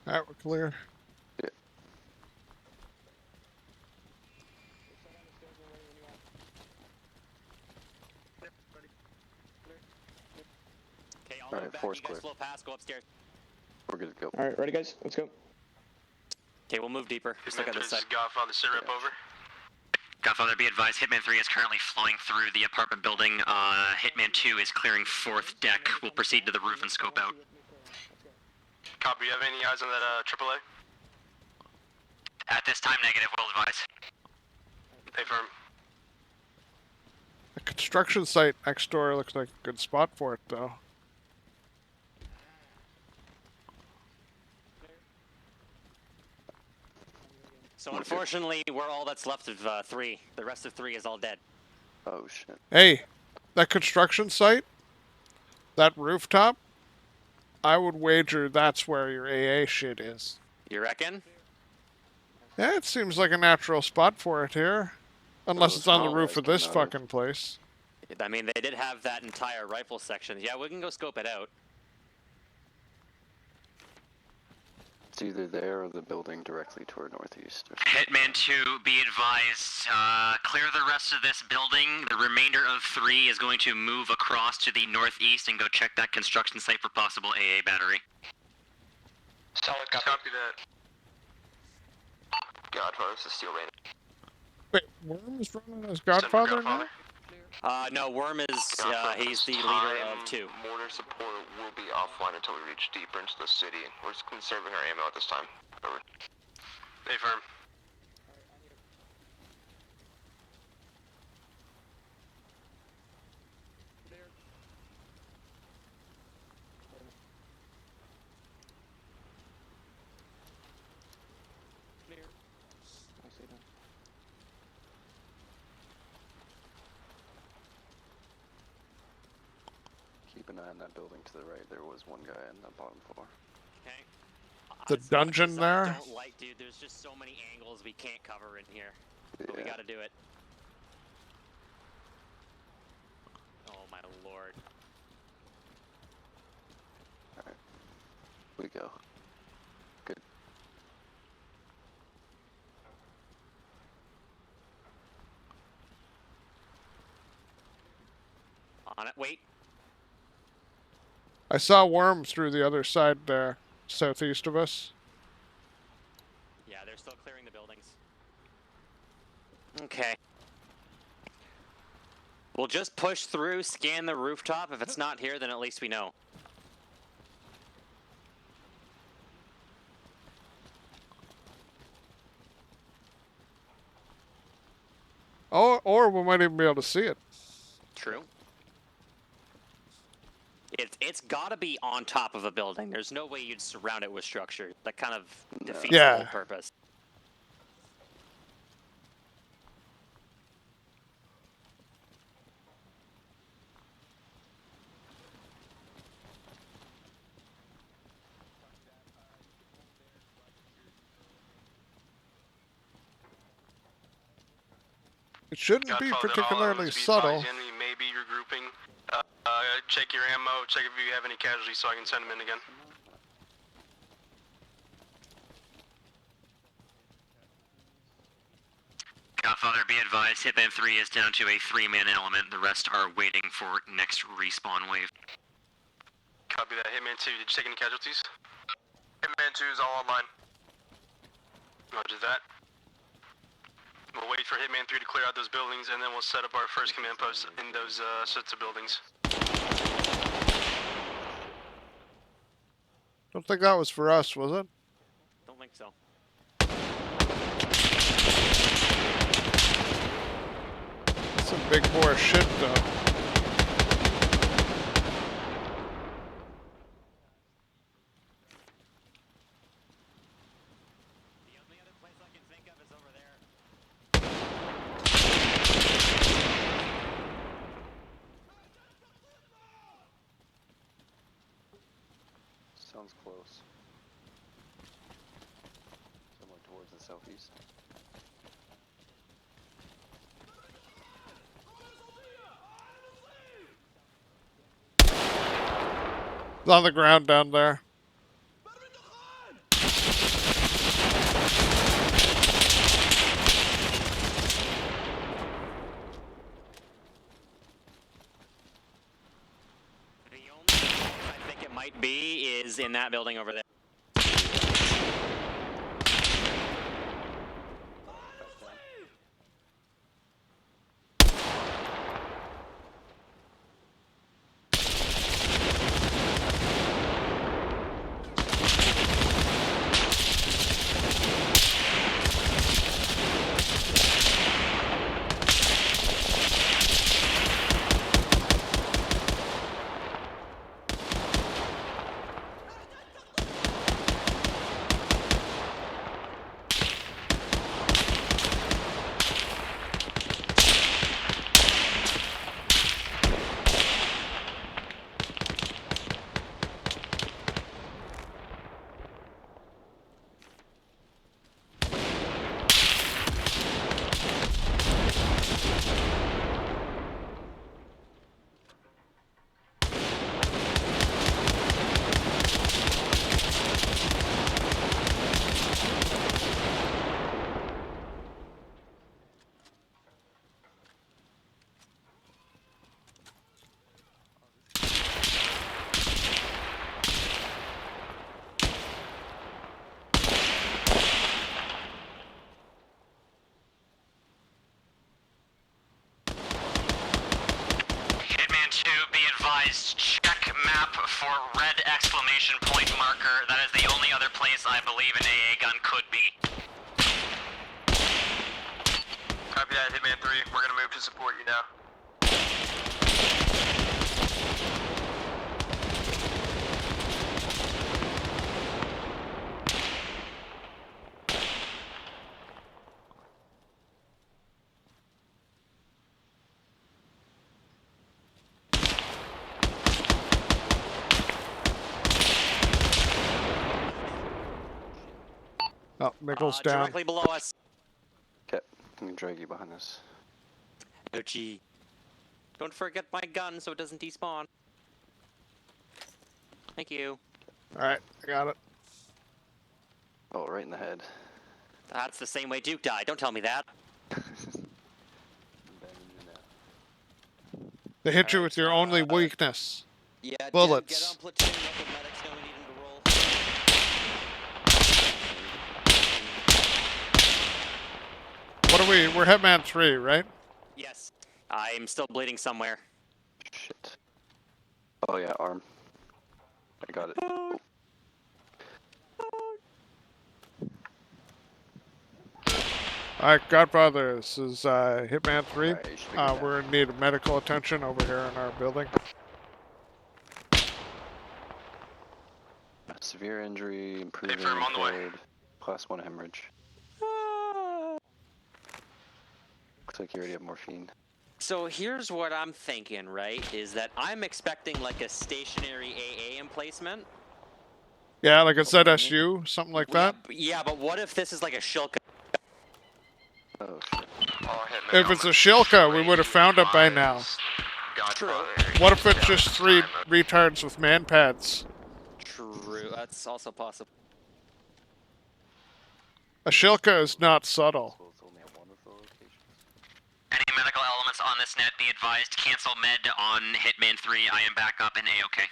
Alright, we're clear. Yeah. Okay, I'll Alright, move back. force You guys clear. flow past. Go upstairs. We're good to go. Alright, ready guys? Let's go. Okay, we'll move deeper. We still got this This side. is Godfather, sit rep over. Godfather, be advised, Hitman 3 is currently flowing through the apartment building. Hitman 2 is clearing 4th deck. We'll proceed to the roof and scope out. Copy, you have any eyes on that AAA? At this time, negative, will advise. Hey, firm. The construction site next door looks like a good spot for it, though. So unfortunately, we're all that's left of 3. The rest of 3 is all dead. Oh shit. Hey, that construction site, that rooftop, I would wager that's where your AA shit is. You reckon? Yeah, it seems like a natural spot for it here. Unless it's on the roof of this fucking place. I mean, they did have that entire rifle section. Yeah, we can go scope it out. It's either there or the building directly to our northeast. Or Hitman 2, be advised, clear the rest of this building. The remainder of 3 is going to move across to the northeast and go check that construction site for possible AA battery. Solid copy. Copy that. Godfather, this is Steel Rain. Wait, Worm is running as Godfather now? No, Worm is, he's the leader of 2. Mortar support will be offline until we reach deeper into the city. We're just conserving our ammo at this time. Over. Hey, firm. keep an eye on that building to the right. There was one guy on the bottom floor. Okay. The dungeon there? I don't like, dude. There's just so many angles we can't cover in here. But we gotta do it. Oh my lord. Alright. We go. Good. On it. Wait. I saw Worm through the other side there, southeast of us. Yeah, they're still clearing the buildings. Okay. We'll just push through, scan the rooftop. If it's not here, then at least we know. Oh, or we might even be able to see it. True. It's gotta be on top of a building. There's no way you'd surround it with structure. That kind of defeats the whole purpose. It shouldn't be particularly subtle. Enemy may be regrouping. Check your ammo, check if you have any casualties so I can send them in again. Godfather, be advised, Hitman 3 is down to a 3-man element. The rest are waiting for next respawn wave. Copy Copy that. Hitman 2, did you take any casualties? Hitman 2 is all online. Roger that. We'll wait for Hitman 3 to clear out those buildings, and then we'll set up our first command post in those sets of buildings. Don't think that was for us, was it? Don't think so. Some big bore shit, though. The only other place I can think of is over there. Sounds close. Somewhere towards the southeast. It's on the ground down there. The only place I think it might be is in that building over there. Check map for red exclamation point marker. That is the only other place I believe an AA gun could be. Copy that, Hitman 3. We're gonna move to support you now. Oh, Mickle's down. Directly below us. Okay, I'm gonna drag you behind this. Oh, gee. Don't forget my gun so it doesn't despawn. Thank you. Alright, I got it. Oh, right in the head. That's the same way Duke died. Don't tell me that. They hit you with your only weakness. Yeah, Bullets. Get on platoon. Let the medics know we need them to roll. What are we? We're Hitman 3, right? Yes. I'm still bleeding somewhere. Shit. Oh yeah, arm. I got it. Oh. Alright, Godfather, this is Hitman 3. Alright, you should be good now. We're in need of medical attention over here in our building. Severe injury, improving Confirm, on the way. impaired, class 1 hemorrhage. Looks like you already have morphine. So here's what I'm thinking, right? Is that I'm expecting like a stationary AA emplacement. Yeah, like a ZSU, something like that. Yeah, but what if this is like a Shilka? Oh shit. If it's a Shilka, we would have found it by now. True. What if it's just 3 retards with man pads? True, that's also possible. A Shilka is not subtle. Any medical elements on this net, be advised, cancel med on Hitman 3. I am back up and A-OK.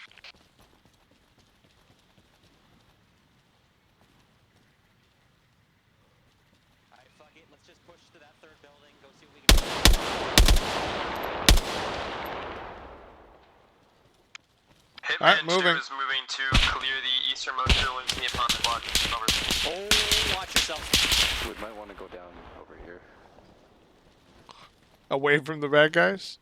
Alright, Hitman 2 moving. is moving to clear the easternmost building from the opponent's block. Over. Oh, watch yourself. We might want to go down over here. Away from the bad guys?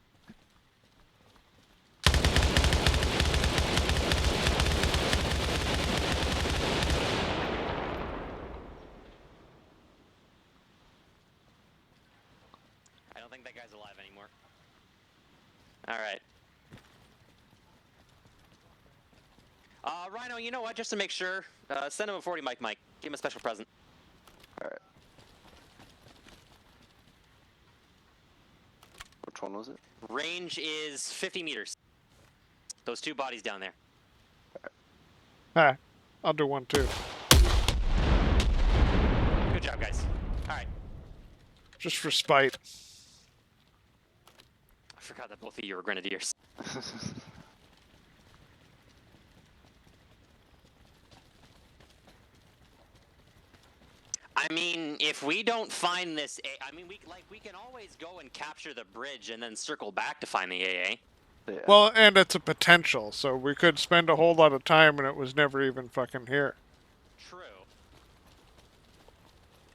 I don't think that guy's alive anymore. Alright. Rhino, you know what? Just to make sure, send him a 40 Mike. Give him a special present. Alright. Which one was it? Range is 50 meters. Those two bodies down there. Ah, I'll do one too. Good job, guys. Alright. Just for spite. I forgot that both of you were grenadiers. I mean, if we don't find this, I mean, we can always go and capture the bridge and then circle back to find the AA. Yeah. Well, and it's a potential, so we could spend a whole lot of time and it was never even fucking here. True.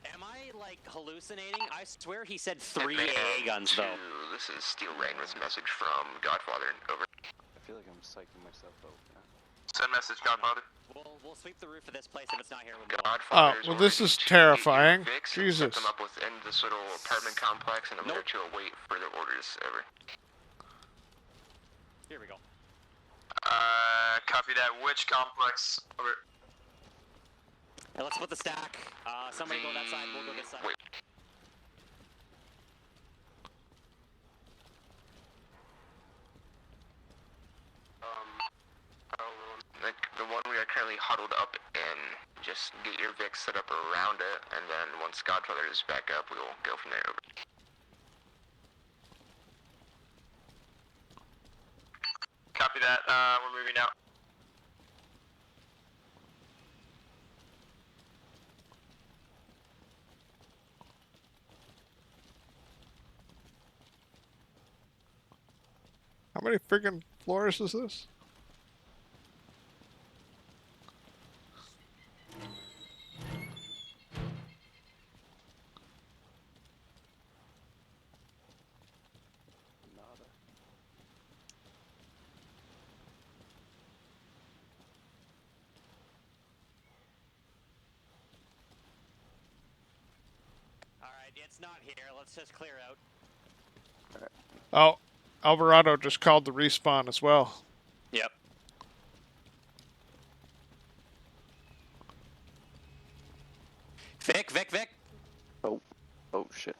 Am I, like, hallucinating? I swear he said 3 AA guns, though. This is Steel Rain with a message from Godfather. Over. I feel like I'm psyching myself out. Send message, Godfather. We'll sweep the roof of this place if it's not here. Oh, well, this is terrifying. Jesus. Set them up within this little apartment complex, and I'm there to await further orders. Over. Here we go. Copy that. Which complex? Over. Hey, let's put the stack. Somebody go that side. We'll go this side. Wait. Like the one we are currently huddled up in, just get your Vic set up around it, and then once Godfather is back up, we will go from there. Over. Copy that. We're moving out. How many friggin' floors is this? It's not here. Let's just clear out. Oh, Alvarado just called the respawn as well. Yep. Vic. Oh shit.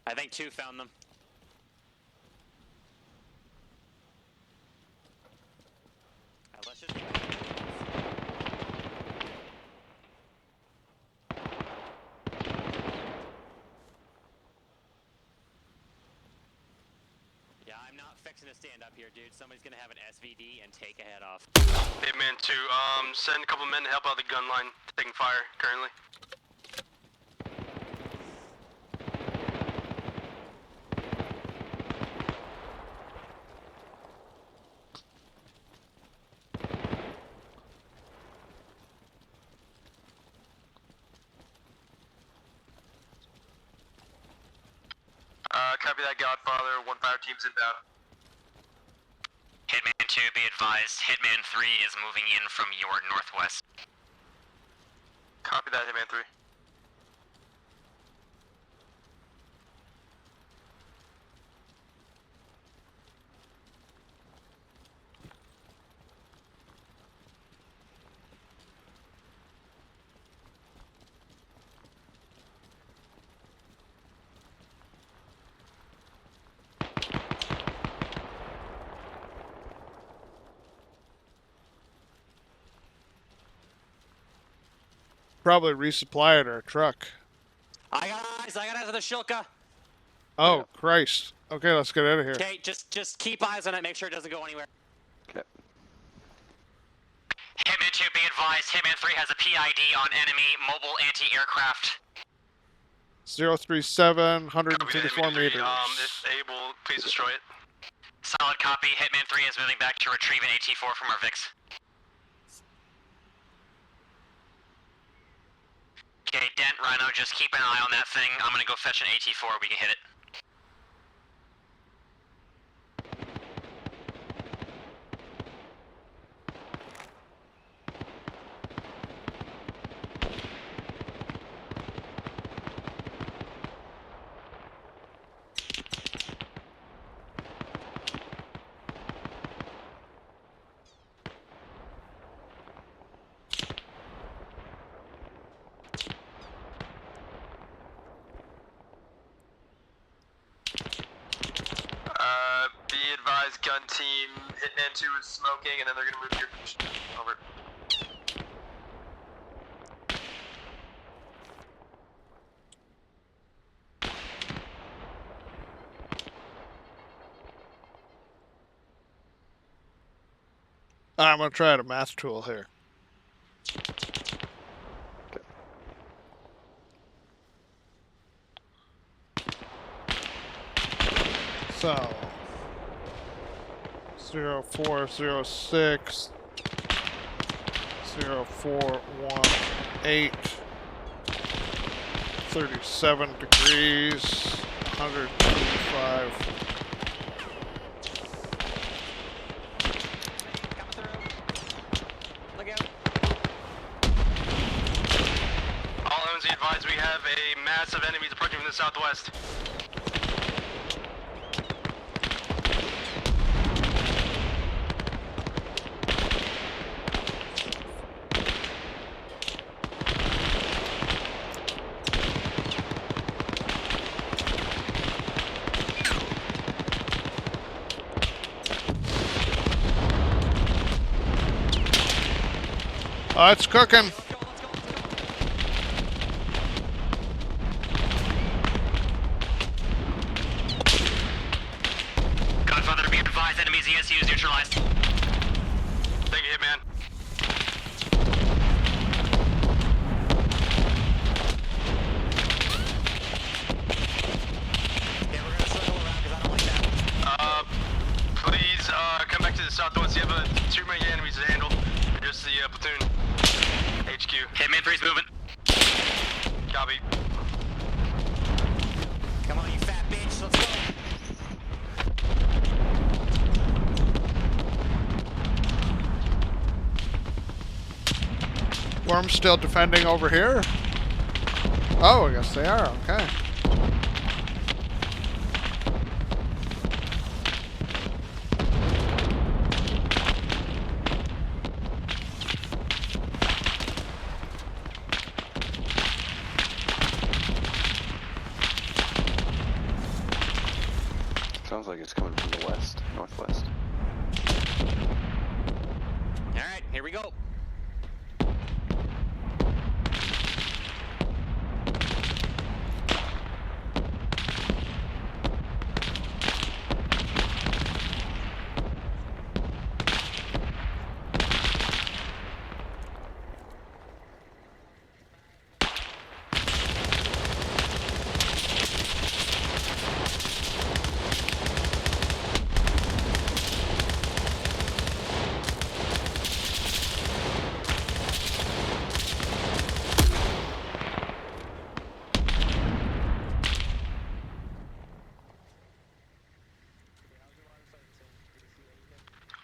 I think 2 found them. Let's just... Yeah, I'm not fixing to stand up here, dude. Somebody's gonna have an SVD and take a head off. Hitman 2, send a couple men to help out the gun line. Taking fire currently. Copy that, Godfather. 1 fire team's inbound. Hitman 2, be advised. Hitman 3 is moving in from your northwest. Copy that, Hitman 3. probably resupply at our truck. I got eyes on the Shilka. Oh, Christ. Okay, let's get out of here. Okay, just keep eyes on it. Make sure it doesn't go anywhere. Okay. Hitman 2, be advised, Hitman 3 has a PID on enemy mobile anti-aircraft. 037, Copy that, 134 Hitman 3, meters. if able, please destroy it. Solid copy, Hitman 3 is moving back to retrieve an AT-4 from our VIX. Okay, Dent, Rhino, just keep an eye on that thing. I'm gonna go fetch an AT-4, we can hit it. Be advised, gun team, Hitman 2 is smoking, and then they're gonna move to your position. Over. I'm going to try the math tool here. So, 0406, 0418, 37 degrees, 125. Look out. All OMZ advised, we have a mass of enemies approaching from the southwest. Oh, it's cooking. Godfather, be advised, enemy's ESU is neutralized. Thank you, Hitman. Okay, we're gonna circle around because I don't like that. Please, come back to the southwest. You have too many enemies to handle. Just the platoon. HQ. Hitman 3's moving. Copy. Come on, you fat bitch. Let's go. Worm's still defending over here? Oh, I guess they are. Okay. Sounds like it's coming from the west, northwest. All right, here we go.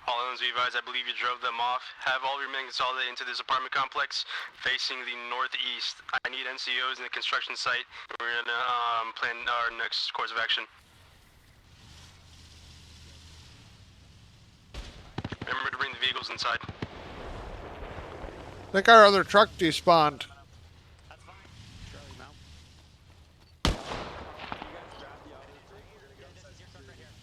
All OMZ advised, I believe you drove them off. Have all your men consolidated into this apartment complex facing the northeast. I need NCOs in the construction site. We're gonna plan our next course of action. Remember to bring the vehicles inside. I think our other truck despawned. That's fine. Charlie, mount. This is your truck right here.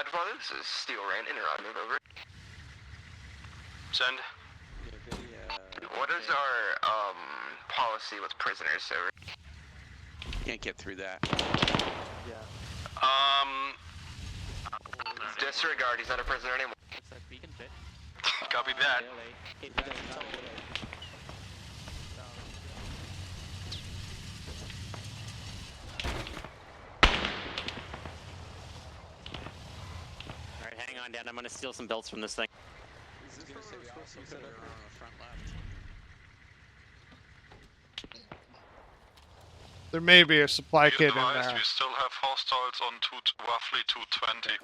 Godfather, this is Steel Rain, interrogative, over. Send. What is our, policy with prisoners, over? Can't get through that. Disregard, he's not a prisoner anymore. Copy that. Alright, hang on, Dan. I'm gonna steal some belts from this thing. There may be a supply Be kit in advised, there. we still have hostiles on roughly 220.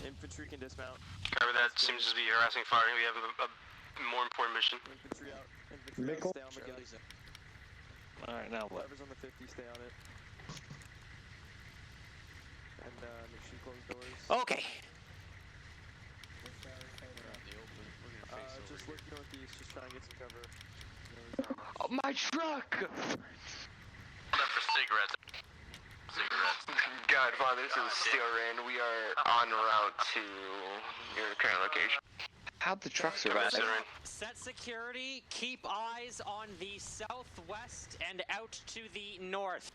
Infantry can dismount. Copy that. Seems to be harassing fire. We have a more important mission. Infantry out. Infantry Mickle? stay on the gun. Alright, now what? Whoever's on the 50, stay on it. And make sure you close doors. Okay. Just look northeast, just try and get some cover. Oh, my truck! Hold up for cigarettes. Godfather, this is Steel Rain. We are en route to your current location. How'd the truck survive? Set security, keep eyes on the southwest and out to the north.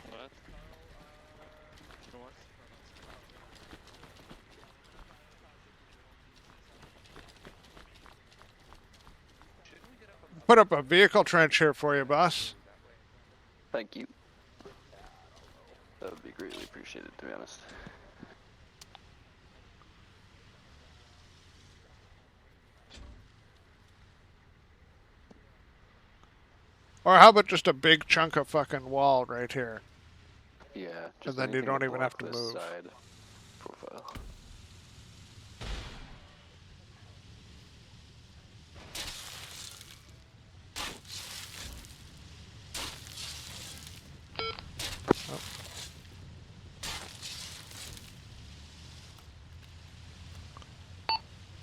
What? North. Put up a vehicle trench here for you, boss. Thank you. That would be greatly appreciated, to be honest. Or how about just a big chunk of fucking wall right here? Yeah. And then you anything don't even have block to this move. Side profile.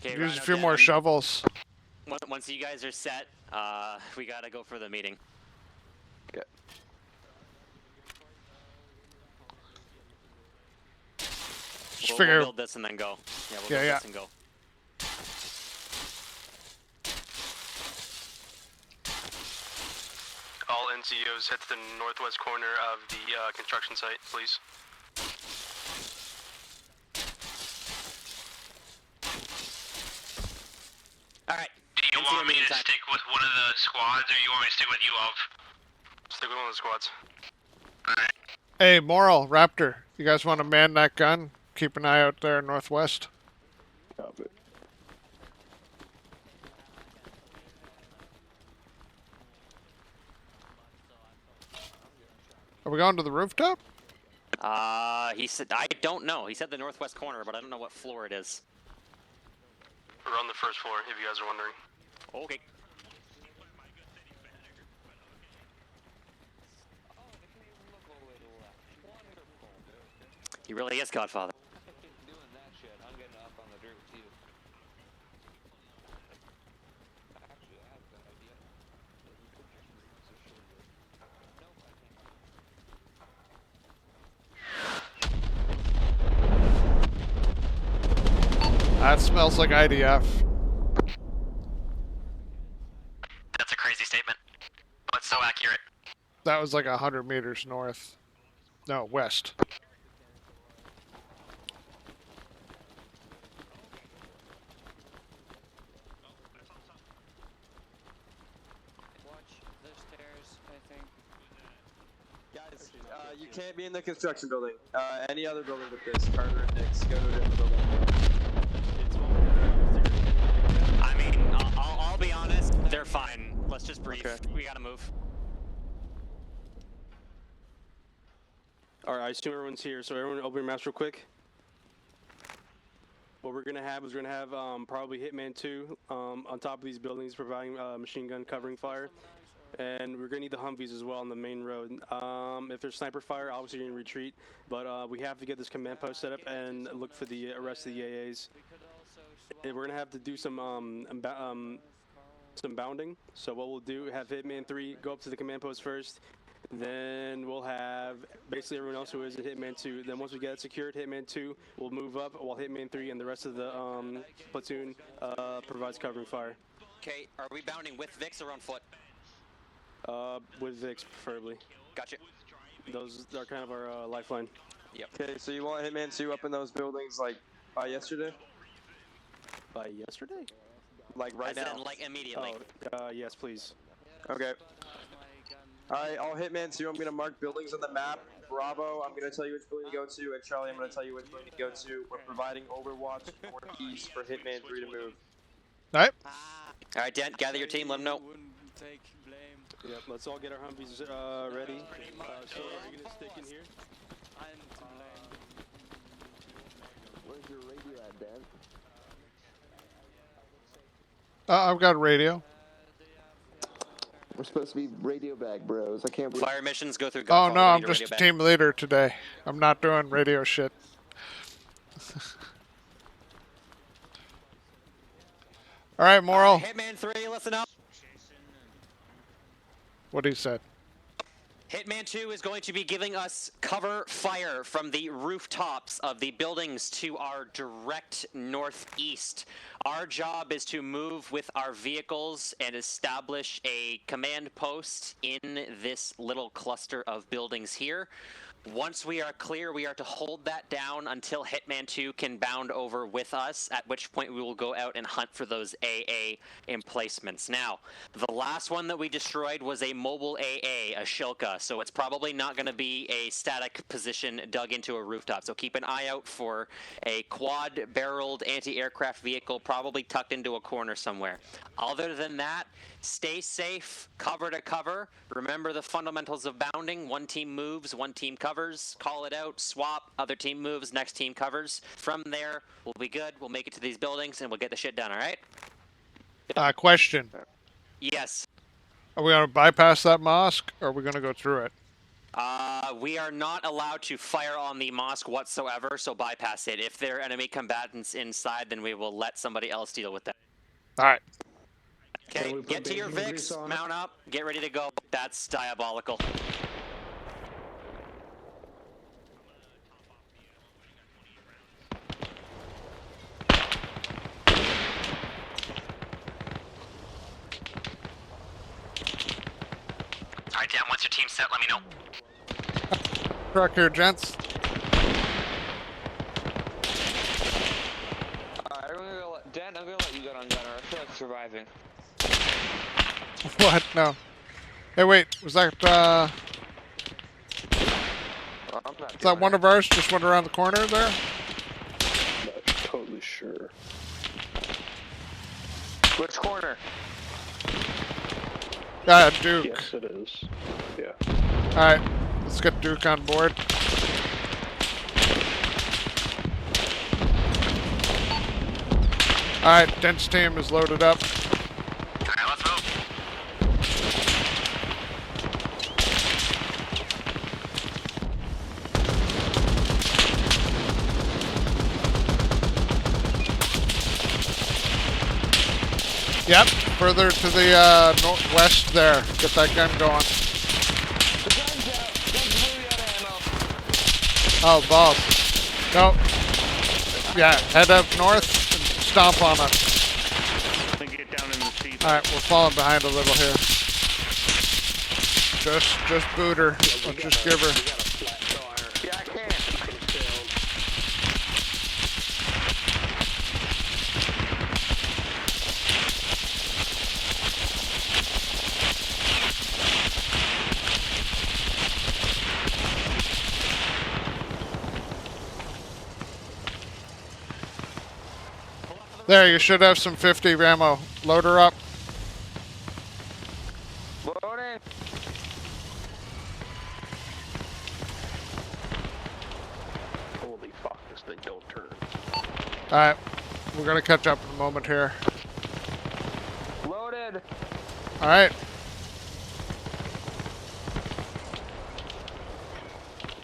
Okay, Use a Rhino, few Dan, more I'm- shovels. Once you guys are set, we gotta go for the meeting. Okay. Just We'll figure. build this and then go. Yeah, we'll Yeah, build yeah. this and go. All NCOs head to the northwest corner of the construction site, please. Alright. Do you want me to stick with one of the squads, or you want me to stick with you, Alv? Stick with one of the squads. Alright. Hey, Moral, Raptor, you guys want to man that gun? Keep an eye out there northwest. Copy. Are we going to the rooftop? He said, I don't know. He said the northwest corner, but I don't know what floor it is. We're on the first floor, if you guys are wondering. Okay. He really is Godfather. Doing that shit, I'm getting up on the dirt too. Actually, I have a good idea. That smells like IDF. That's a crazy statement, but so accurate. That was like 100 meters north. No, west. Watch the stairs, I think. Guys, you can't be in the construction building. Any other building but this. Carter and Nix, go to a different building. I mean, I'll be honest, they're fine. Let's just brief. Okay. We gotta move. Alright, I assume everyone's here, so everyone open your maps real quick. What we're gonna have is we're gonna have probably Hitman 2 on top of these buildings providing machine gun covering fire. And we're gonna need the Humvees as well on the main road. If there's sniper fire, obviously you're gonna retreat, but we have to get this command post set up and look for the rest of the AAs. And we're gonna have to do some bounding. So what we'll do, have Hitman 3 go up to the command post first, Then we'll have basically everyone else who is at Hitman 2. Then once we get it secured, Hitman 2 will move up while Hitman 3 and the rest of the platoon provides covering fire. Okay, are we bounding with Vix or on foot? With Vix preferably. Gotcha. Those are kind of our lifeline. Yep. Okay, so you want Hitman 2 up in those buildings like by yesterday? By yesterday? Like right As now? in, like immediately. Oh, yes, please. Okay. Alright, I'll Hitman 2. I'm going to mark buildings on the map. Bravo, I'm going to tell you which building to go to. And Charlie, I'm going to tell you which building to go to. We're providing overwatch northeast for Hitman 3 to move. Alright. Alright, Dent, gather your team, let them know. Yep, let's all get our Humvees ready. So are you going to stick in here? Where's your radio at, Dan? I've got a radio. We're supposed to be radio bag bros. I can't believe. Fire missions go through Oh gunfire. no, We I'm need a just radio a back. team leader today. I'm not doing radio shit. Alright, Moral. Hitman 3, listen up. What he said. Hitman 2 is going to be giving us cover fire from the rooftops of the buildings to our direct northeast. Our job is to move with our vehicles and establish a command post in this little cluster of buildings here. Once we are clear, we are to hold that down until Hitman 2 can bound over with us, at which point we will go out and hunt for those AA emplacements. Now, the last one that we destroyed was a mobile AA, a Shilka, so it's probably not going to be a static position dug into a rooftop. So keep an eye out for a quad-barreled anti-aircraft vehicle probably tucked into a corner somewhere. Other than that, stay safe, cover to cover. Remember the fundamentals of bounding. One team moves, one team covers. Call it out, swap, other team moves, next team covers. From there, we'll be good. We'll make it to these buildings, and we'll get the shit done, all right? Question. Yes. Are we going to bypass that mosque, or are we going to go through it? We are not allowed to fire on the mosque whatsoever, so bypass it. If there are enemy combatants inside, then we will let somebody else deal with that. Alright. Okay, get to your Vix, mount up, get ready to go. That's diabolical. Alright, Dan, once your team's set, let me know. Truck here, gents. Dan, I'm gonna let you go on gunner. I feel like surviving. What? No. Hey, wait. Was that, is that one of ours just went around the corner there? Not totally sure. Which corner? Duke. Yes, it is. Yeah. Alright. Let's get Duke on board. Alright, Dent's team is loaded up. Alright, let's move. Yep, further to the northwest there. Get that gun going. The gun's out. Gun's really out of ammo. Oh, balls. No. Yeah, head up north and stomp on it. Then get down in the seat. Alright, we're falling behind a little here. Just boot her. Let's just give her. Yeah, I can't. There, you should have some 50 ammo. Load her up. Loading. Holy fuck, this thing don't turn. Alright, we're gonna catch up in a moment here. Loaded. Alright.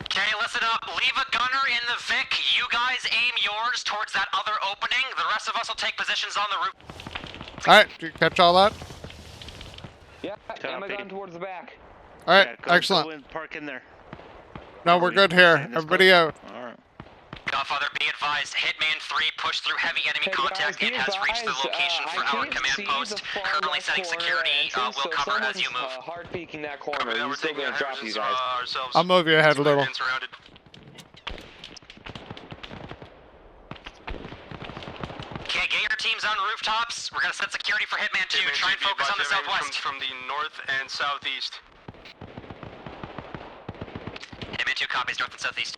Okay, listen up. Leave a gunner in the Vic. You guys aim yours towards that other opening. The rest of us will take positions on the roof. Alright, did you catch all that? Yeah, aim my gun towards the back. All right, Yeah, go, excellent. Go in, park in there. No, we're good here. Everybody out. All right. Godfather, be advised, Hitman 3 pushed through heavy enemy contact and has reached the location for our command post. Currently setting security. Will cover as you move. Hard peeking that corner. He's still gonna drop you guys. I'll move you ahead a little. Okay, get your teams on rooftops. We're gonna set security for Hitman 2. Try and focus on the southwest. From the north and southeast. Hitman 2 copies north and southeast.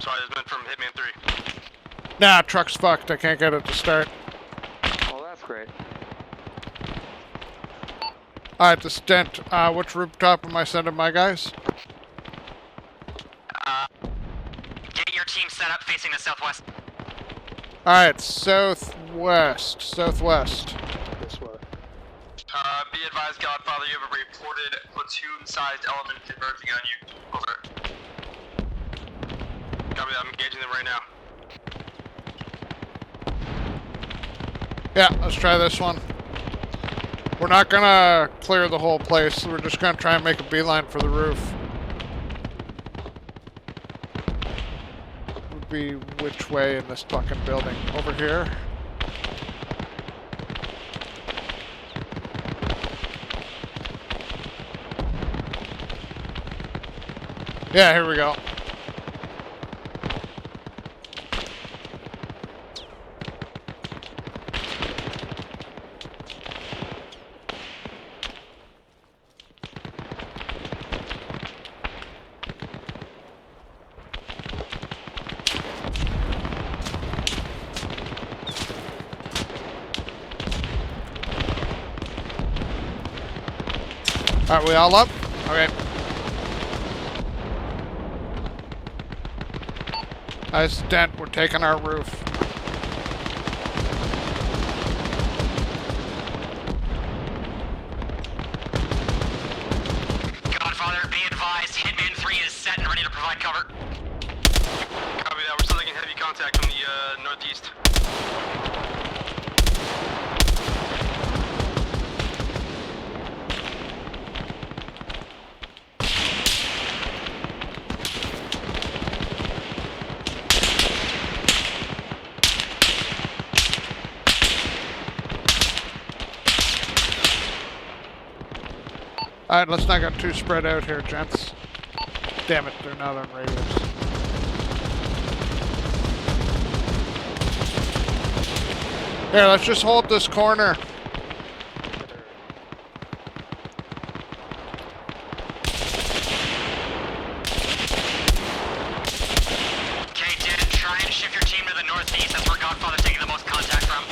Sorry, this meant from Hitman 3. Nah, truck's fucked. I can't get it to start. Oh, that's great. Alright, the Stent. Which rooftop am I sending my guys? Get your team set up facing the southwest. Alright, southwest. Southwest. This way. Be advised, Godfather, you have a reported platoon-sized element converging on you. Over. Copy that, I'm engaging them right now. Yeah, let's try this one. We're not gonna clear the whole place. We're just gonna try and make a beeline for the roof. Would be which way in this fucking building? Over here? Yeah, here we go. Alright, we all up? Okay. Nice Dent, we're taking our roof. Godfather, be advised, Hitman 3 is set and ready to provide cover. Copy that, we're still taking heavy contact from the northeast. Alright, let's not get too spread out here, gents. Damn it, they're not on radios. Here, let's just hold this corner. Okay, Dan, try and shift your team to the northeast. That's where Godfather's taking the most contact from.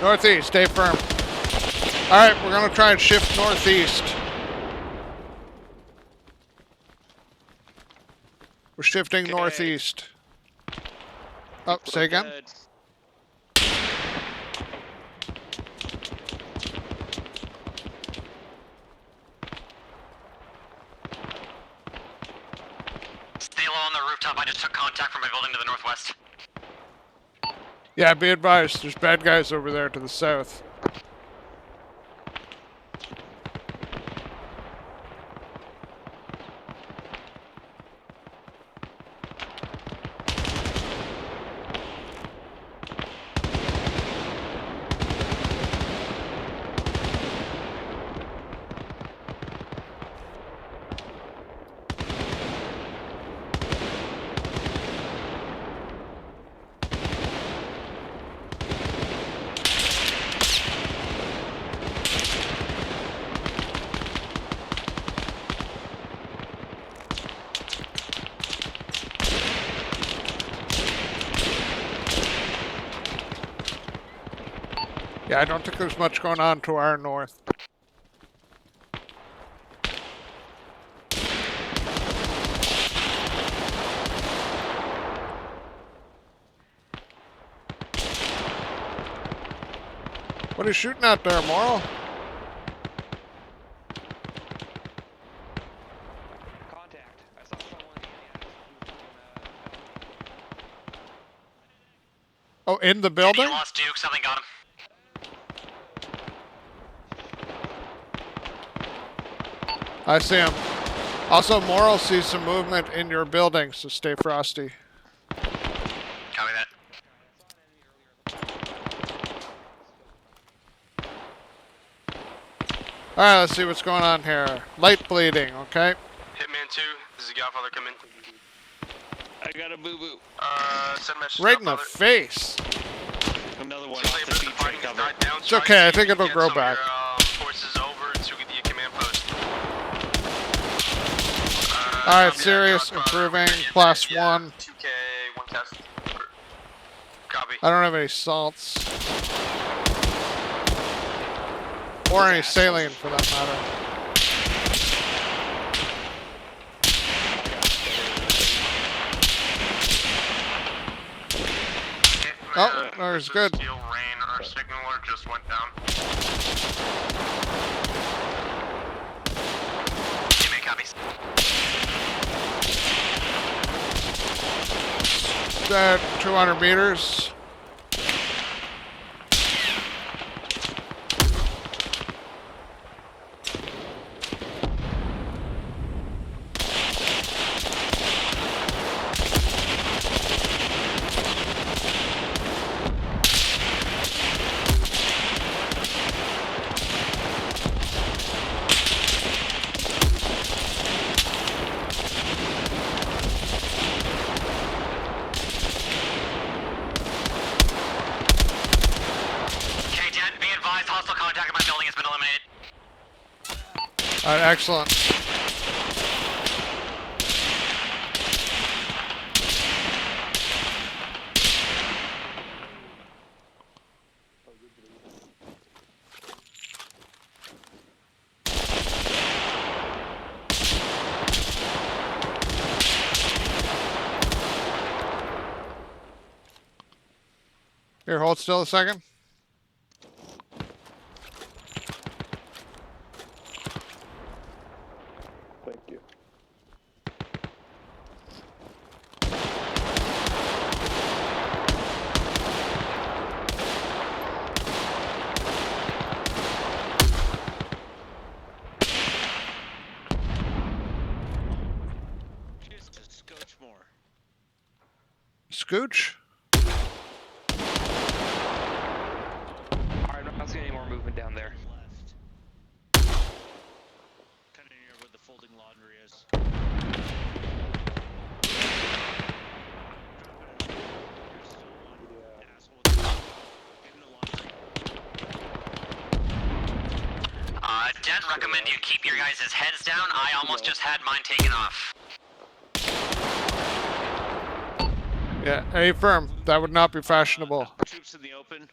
Northeast, stay firm. Alright, we're gonna try and shift northeast. We're shifting northeast. Oh, say again? Stay low on the rooftop. I just took contact from my building to the northwest. Yeah, be advised, there's bad guys over there to the south. Yeah, I don't think there's much going on to our north. What are you shooting at there, Morrow? Oh, in the building? He lost Duke. Something got him. I see him. Also, Moral sees some movement in your building, so stay frosty. Copy that. Alright, let's see what's going on here. Light bleeding, okay? Hitman 2, this is Godfather, come in. I got a boo-boo. Send message to Right in the Godfather. face. Another one Seems off like the the feature fighting has cover. died down. It's Try okay, I to think it'll get grow some back. of your, forces over to the command post. Alright, serious, improving, plus Yeah, 1. 2K, 1 test. Copy. I don't have any salts. Or any saline for that matter. Oh, there's good. Steel Rain, our signaler just went down. Teammate copies. At 200 meters. K-10, be advised, hostile contact in my building has been eliminated. Alright, excellent. Here, hold still a second. Thank you. Just a scotch more. Scooch? Alright, I'm not seeing any more movement down there. Left. Kind of near where the folding laundry is. Dent, recommend you keep your guys' heads down. I almost just had mine taken off. Yeah, A-firm. That would not be fashionable. Troops in the open.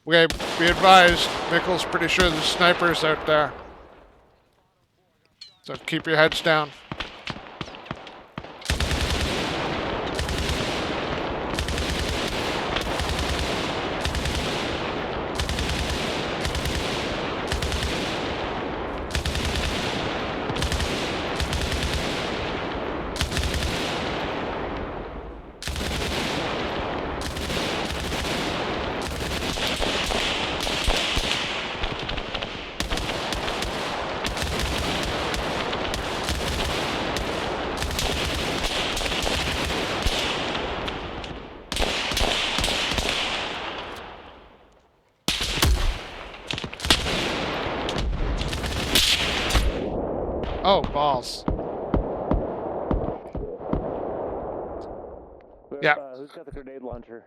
Okay, be advised. Mickle's pretty sure there's snipers out there. So keep your heads down. Oh, balls. Yeah. Who's got the grenade launcher?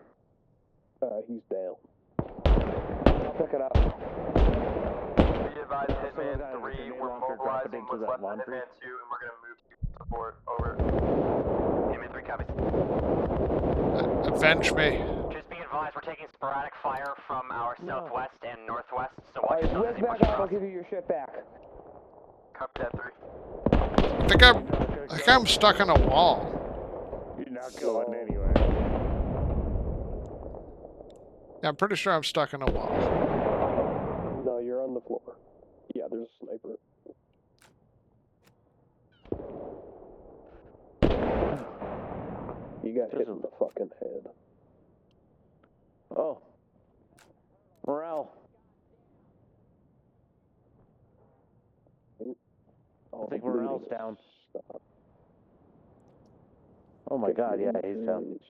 He's down. I'll pick it up. Be advised, Hitman 3, we're mobilizing with left Hitman 2, and we're gonna move to support. Over. Hitman 3 copies. Avenge me. Just be advised, we're taking sporadic fire from our southwest and northwest, so watch Alright, yourself whiz as you back push up, I'll across. give you your shit back. Copy that 3. I think I'm stuck in a wall. You're not going anywhere. Yeah, I'm pretty sure I'm stuck in a wall. No, you're on the floor. Yeah, there's a sniper. You got hit in the fucking head. Oh. Morale. Oh, I think morale's down. Oh my god, yeah, he's down.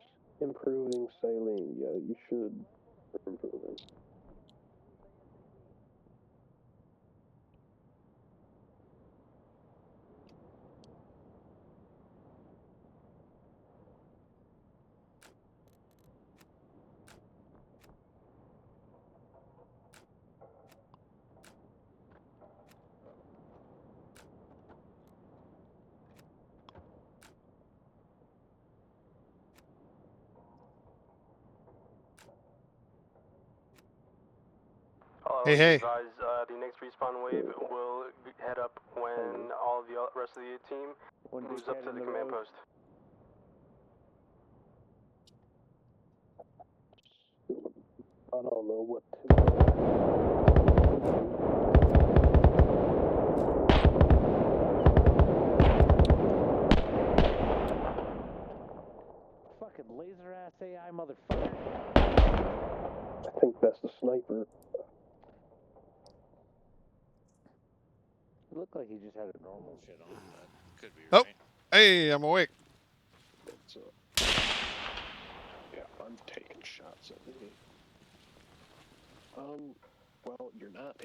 Improving saline, yeah, you should. Improving. Hey, hey. Advise, the next respawn wave will head up when all the rest of the team moves up to the command post. I don't know what Fucking laser ass AI motherfucker. I think that's the sniper. It looked like he just had a normal shit on, but could be Oh, hey, I'm awake. Yeah, I'm taking shots at me. Well, you're not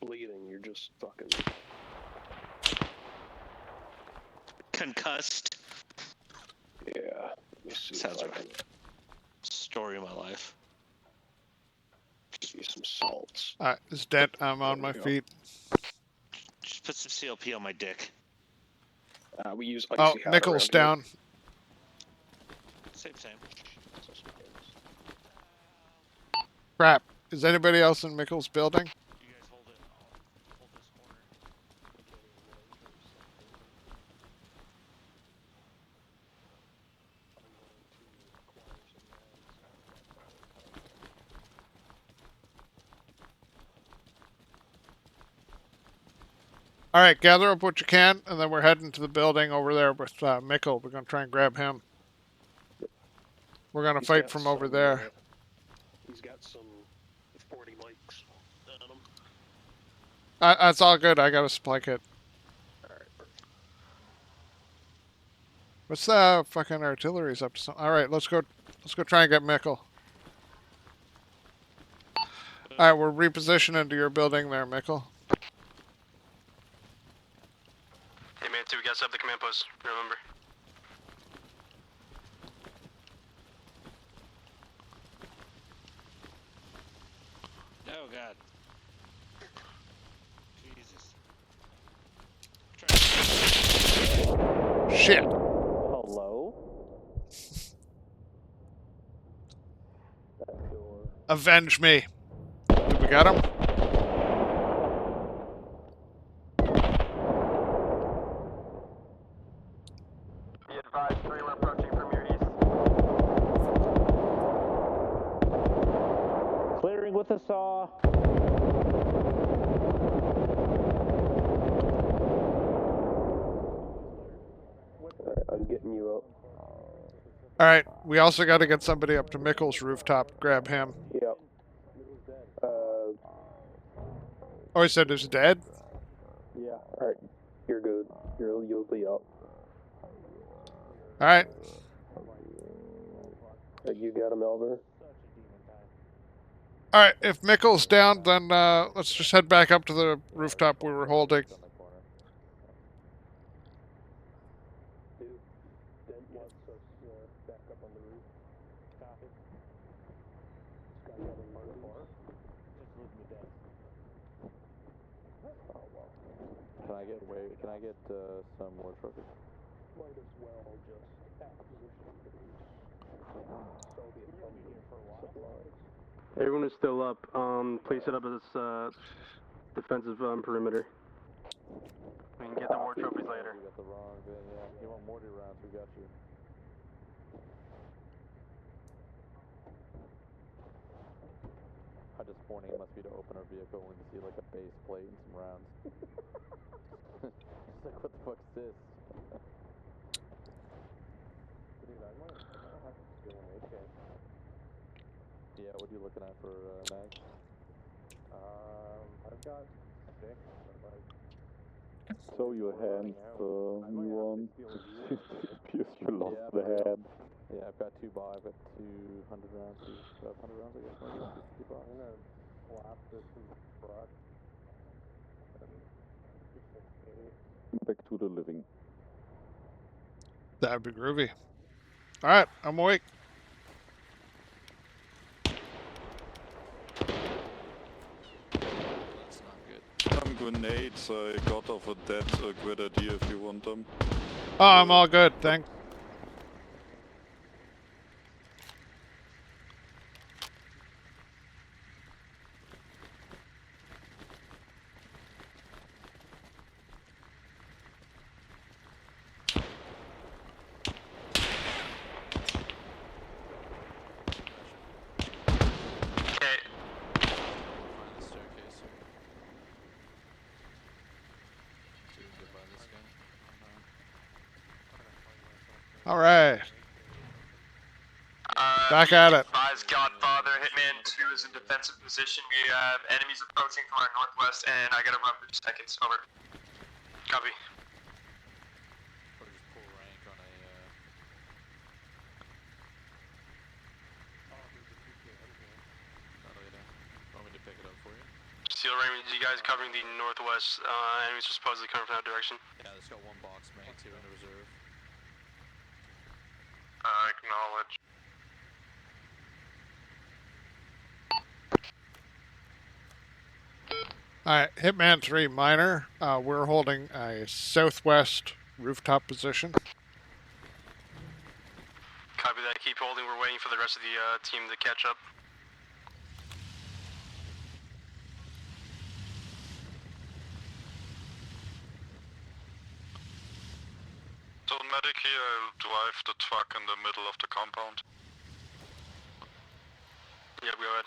bleeding. You're just fucking Concussed. Yeah. Let me see. Sounds right. Story of my life. Give you some salts. Alright, it's dead. I'm on my go. feet. Just put some CLP on my dick. We use icy Oh, hot Nickel's around down. Same. Crap. Is anybody else in Mickle's building? You guys hold it. I'll hold this corner. Alright, gather up what you can, and then we're heading to the building over there with Mickle. We're going to try and grab him. We're going to fight from over there. He's got some 40 mics on him. That's all good. I got a supply kit. What's the fucking artillery's up to? Alright, let's go try and get Mickle. Alright, we're repositioning to your building there, Mickle. Hey man, we got to set up the command post, remember? Oh god. Jesus. Shit. Hello? Avenge me. Did we got him? Be advised, 3 we're approaching from your east. Clearing with a saw. Alright, I'm getting you up. Alright, we also got to get somebody up to Mickle's rooftop. Grab him. Yep. Oh, he said he's dead? Yeah. Alright, you're good. You'll be up. Alright. You got him, Albert? Alright, if Mickle's down, then let's just head back up to the rooftop we were holding. Can I get some more trophies? Might as well just acquisition supplies. Everyone is still up. Place it up as defensive perimeter. We can get the war trophies later. You got the wrong thing, yeah. You want mortar rounds, we got you. How disappointing it must be to open our vehicle and to see like a base plate and some rounds. It's like, what the fuck is this? Dude, I might have to go in AK. Yeah, what are you looking at for mags? I've got 6, but like show your hand, new one. Appears you lost the hand. Yeah, I've got 2 buy, I've got 200 rounds, 500 rounds, I guess, maybe. 250 buy. I'm gonna slap this in the truck. Back to the living. That'd be groovy. Alright, I'm awake. Some grenades I got off a dead grenadier if you want them. Oh, I'm all good, thanks. Alright. Back at it. Advise Godfather, Hitman 2 is in defensive position. We have enemies approaching from our northwest, and I gotta run for seconds. Over. Copy. Steel Raymond, you guys covering the northwest, enemies are supposedly coming from that direction. Yeah, there's got 1 box mate, 2 in the reserve. Acknowledge. Alright, Hitman 3 minor. We're holding a southwest rooftop position. Copy that, keep holding, we're waiting for the rest of the team to catch up. So medic here, I'll drive the truck in the middle of the compound. Yep, go ahead.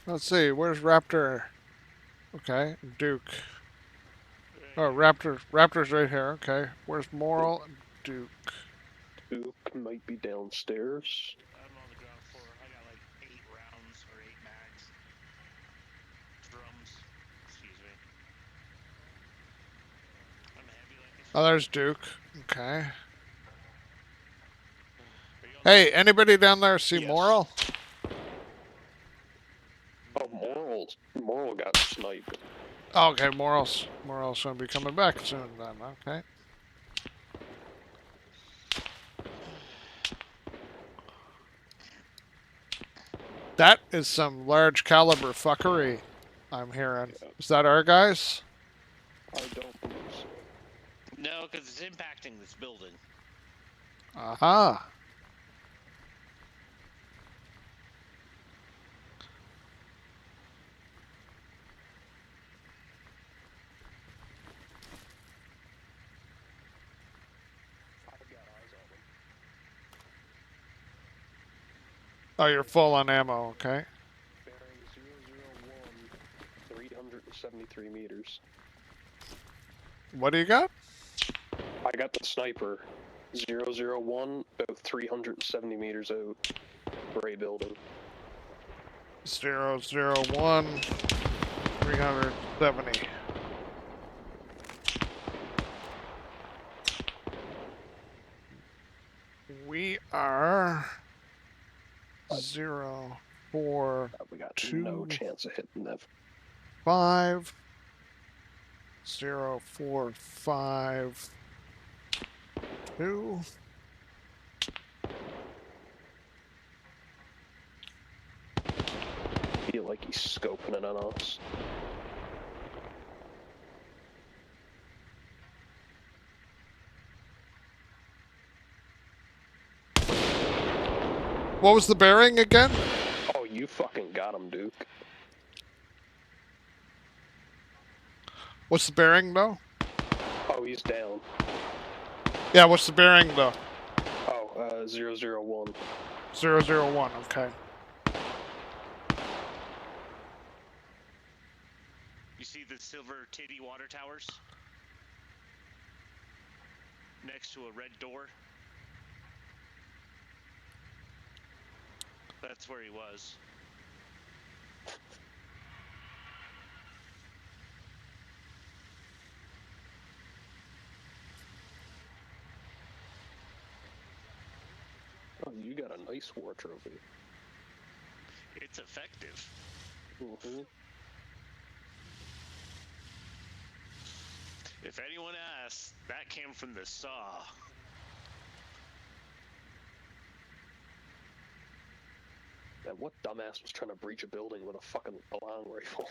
Let's see, where's Raptor? Okay, Duke. Oh, Raptor's right here, okay. Where's Moral? Duke. Duke might be downstairs. I'm on the ground floor. I got like 8 rounds or 8 mags. Drums. Excuse me. I'm heavy like this. Oh, there's Duke. Okay. Hey, anybody down there see Moral? Oh, Moral got sniped. Oh, okay, Moral's gonna be coming back soon then, okay. That is some large caliber fuckery I'm hearing. Is that our guys? I don't believe so. No, because it's impacting this building. Aha. Oh, you're full on ammo, okay. Bearing 001, 373 meters. What do you got? I got the sniper. 001, about 370 meters out. Gray building. 001, 370. We are 0, 4, we got 2, no chance of hitting that. 5, 0, 4, 5, 2. I feel like he's scoping it on us. What was the bearing again? Oh, you fucking got him, Duke. What's the bearing though? Oh, he's down. Yeah, what's the bearing though? Oh, 001. 001, okay. You see the silver titty water towers? Next to a red door? That's where he was. Oh, you got a nice war trophy. It's effective. Mm-hmm. If anyone asks, that came from the saw. And what dumbass was trying to breach a building with a fucking long rifle?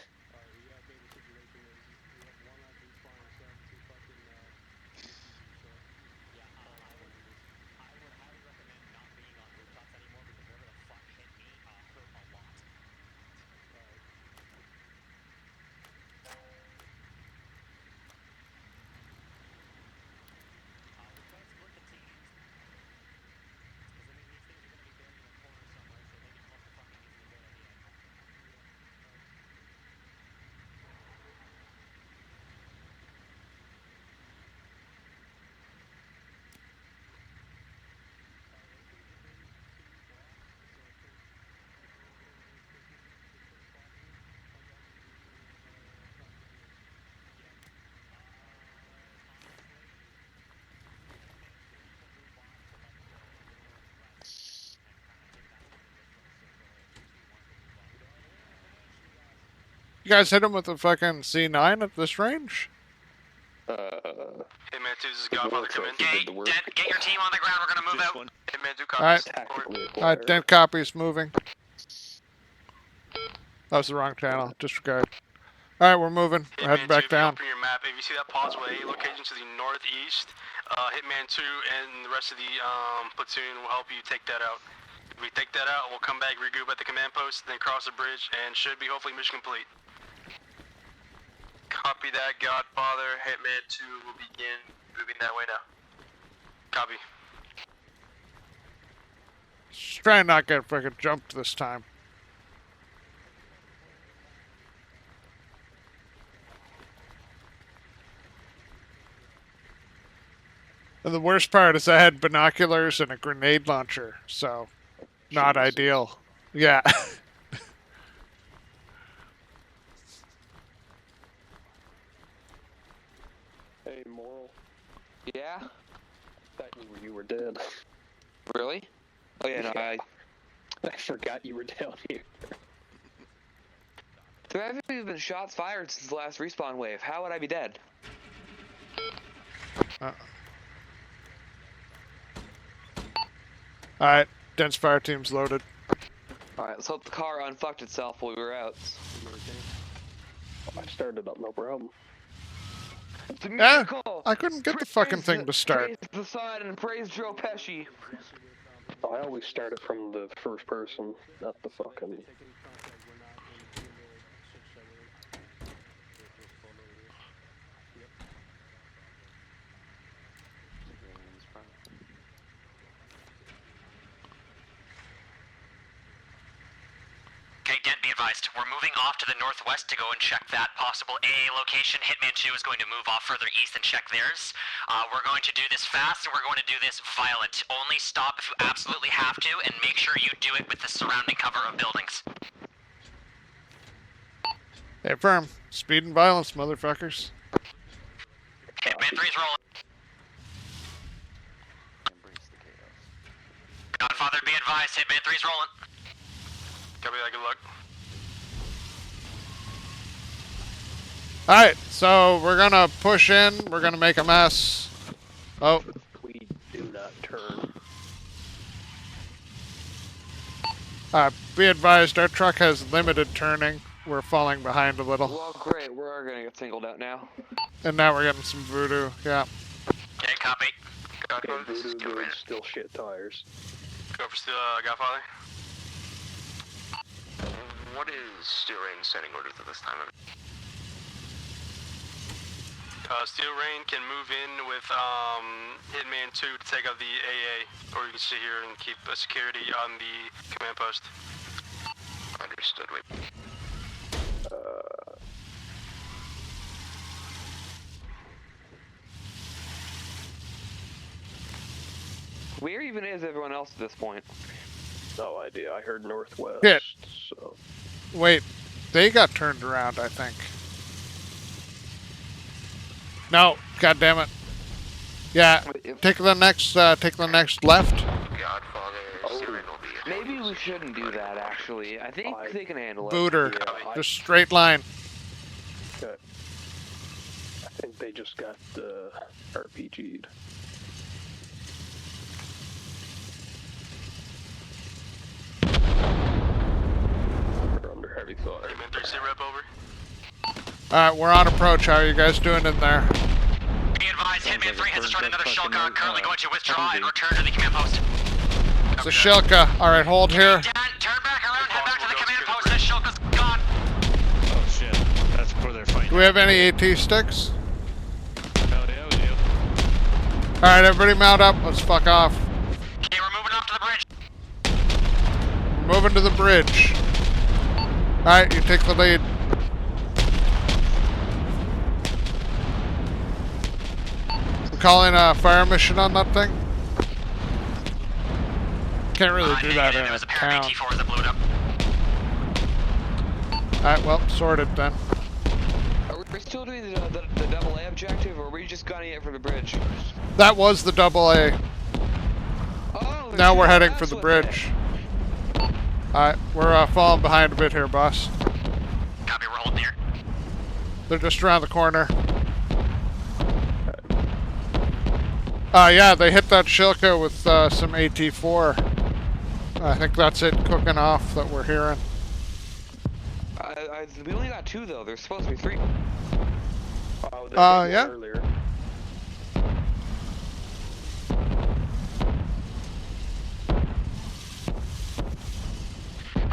You guys hit him with a fucking C9 at this range? Hitman 2, this is Godfather, come in. Get your team on the ground, we're gonna move out. Hitman 2, Alright. copies. Alright, Dent copies, moving. That was the wrong channel, disregard. Alright, we're moving. We're heading back down. Open your map. If you see that pauseway location to the northeast, Hitman 2 and the rest of the platoon will help you take that out. If we take that out, we'll come back, regroup at the command post, then cross the bridge, and should be hopefully mission complete. Copy that, Godfather. Hitman 2 will begin moving that way now. Copy. Just try and not get fucking jumped this time. And the worst part is I had binoculars and a grenade launcher, so not ideal. Yeah. Hey, Moral. Yeah? Thought you were dead. Really? Oh yeah, no, I forgot you were down here. There haven't even been shots fired since the last respawn wave. How would I be dead? Alright, dense fire team's loaded. Alright, let's hope the car unfucked itself while we were out. I started up, no problem. It's a Yeah, miracle! I couldn't get the fucking thing to start. Praise the sun and praise Joe Pesci. I always start it from the first person, not the fucking... Okay, Dent, be advised. We're moving off to the northwest to go and check that possible AA location. Hitman 2 is going to move off further east and check theirs. We're going to do this fast, and we're going to do this violent. Only stop if you absolutely have to, and make sure you do it with the surrounding cover of buildings. Hey, firm. Speed and violence, motherfuckers. Hitman 3's rolling. Godfather, be advised. Hitman 3's rolling. Copy that, good luck. Alright, so we're gonna push in, we're gonna make a mess. Oh. We do not turn. Be advised, our truck has limited turning. We're falling behind a little. Well, great, we're gonna get singled out now. And now we're getting some voodoo, yeah. Okay, copy. Okay, Voodoo doing still shit tires. Go for Godfather. What is steering standing orders at this time? Steel Rain can move in with Hitman 2 to take out the AA, or you can sit here and keep security on the command post. Understood. Where even is everyone else at this point? No idea. I heard northwest. Hit. So. Wait, they got turned around, I think. No, god damn it. Yeah, take the next left. Maybe we shouldn't do that, actually. I think they can handle it. Booter, just straight line. Okay. I think they just got RPG'd. We're under heavy fire. Hitman 3, sit rep over. Alright, we're on approach. How are you guys doing in there? Be advised, Hitman 3 has started another Shulka, currently going to withdraw and return to the command post. It's a Shilka. Alright, hold here. Dan, turn back around, head back to the command post, this Shulka's gone. Oh shit, that's where they're fighting. Do we have any AT sticks? Hell yeah, we do. Alright, everybody mount up. Let's fuck off. Okay, we're moving off to the bridge. We're moving to the bridge. Alright, you take the lead. We're calling a fire mission on that thing. Can't really do that in a town. Alright, well, sorted then. Are we still doing the double A objective, or are we just gunning it for the bridge? That was the double A. Oh, now we're heading for the bridge. Alright, we're falling behind a bit here, boss. Copy, we're holding here. They're just around the corner. Yeah, they hit that Shilka with some AT4. I think that's it cooking off that we're hearing. We only got 2 though. There's supposed to be 3. Yeah. Earlier.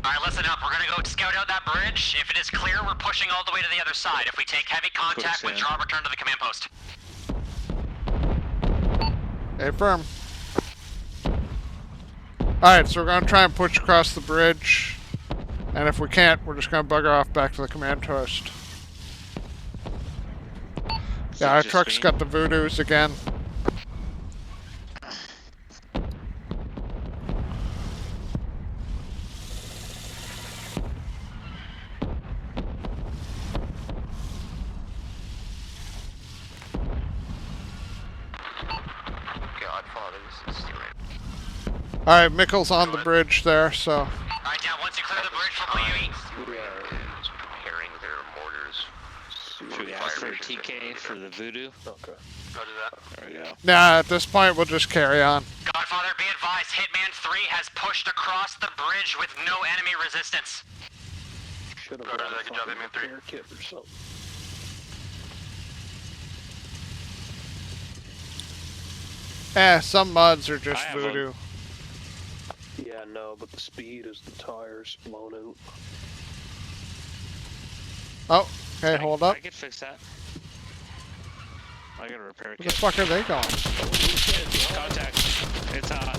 Alright, listen up. We're gonna go scout out that bridge. If it is clear, we're pushing all the way to the other side. If we take heavy contact, withdraw, return to the command post. Hey, firm. Alright, so we're going to try and push across the bridge. And if we can't, we're just going to bugger off back to the command post. Yeah, our truck's got the voodoos again. Alright, Mickle's on the bridge there, so... Alright, yeah, once you clear the bridge from UE. Preparing their mortars. Should we ask for a TK for the voodoo? Okay. Go to that. There we go. Nah, at this point, we'll just carry on. Godfather, be advised, Hitman 3 has pushed across the bridge with no enemy resistance. Should have Go to that. Good job, Hitman 3. Kit or something. Some mods are just voodoo. Yeah, no, but the speed is the tires blown out. Oh, okay, hold up. I could fix that. I gotta repair it. Where the fuck are they going? Contact. It's on.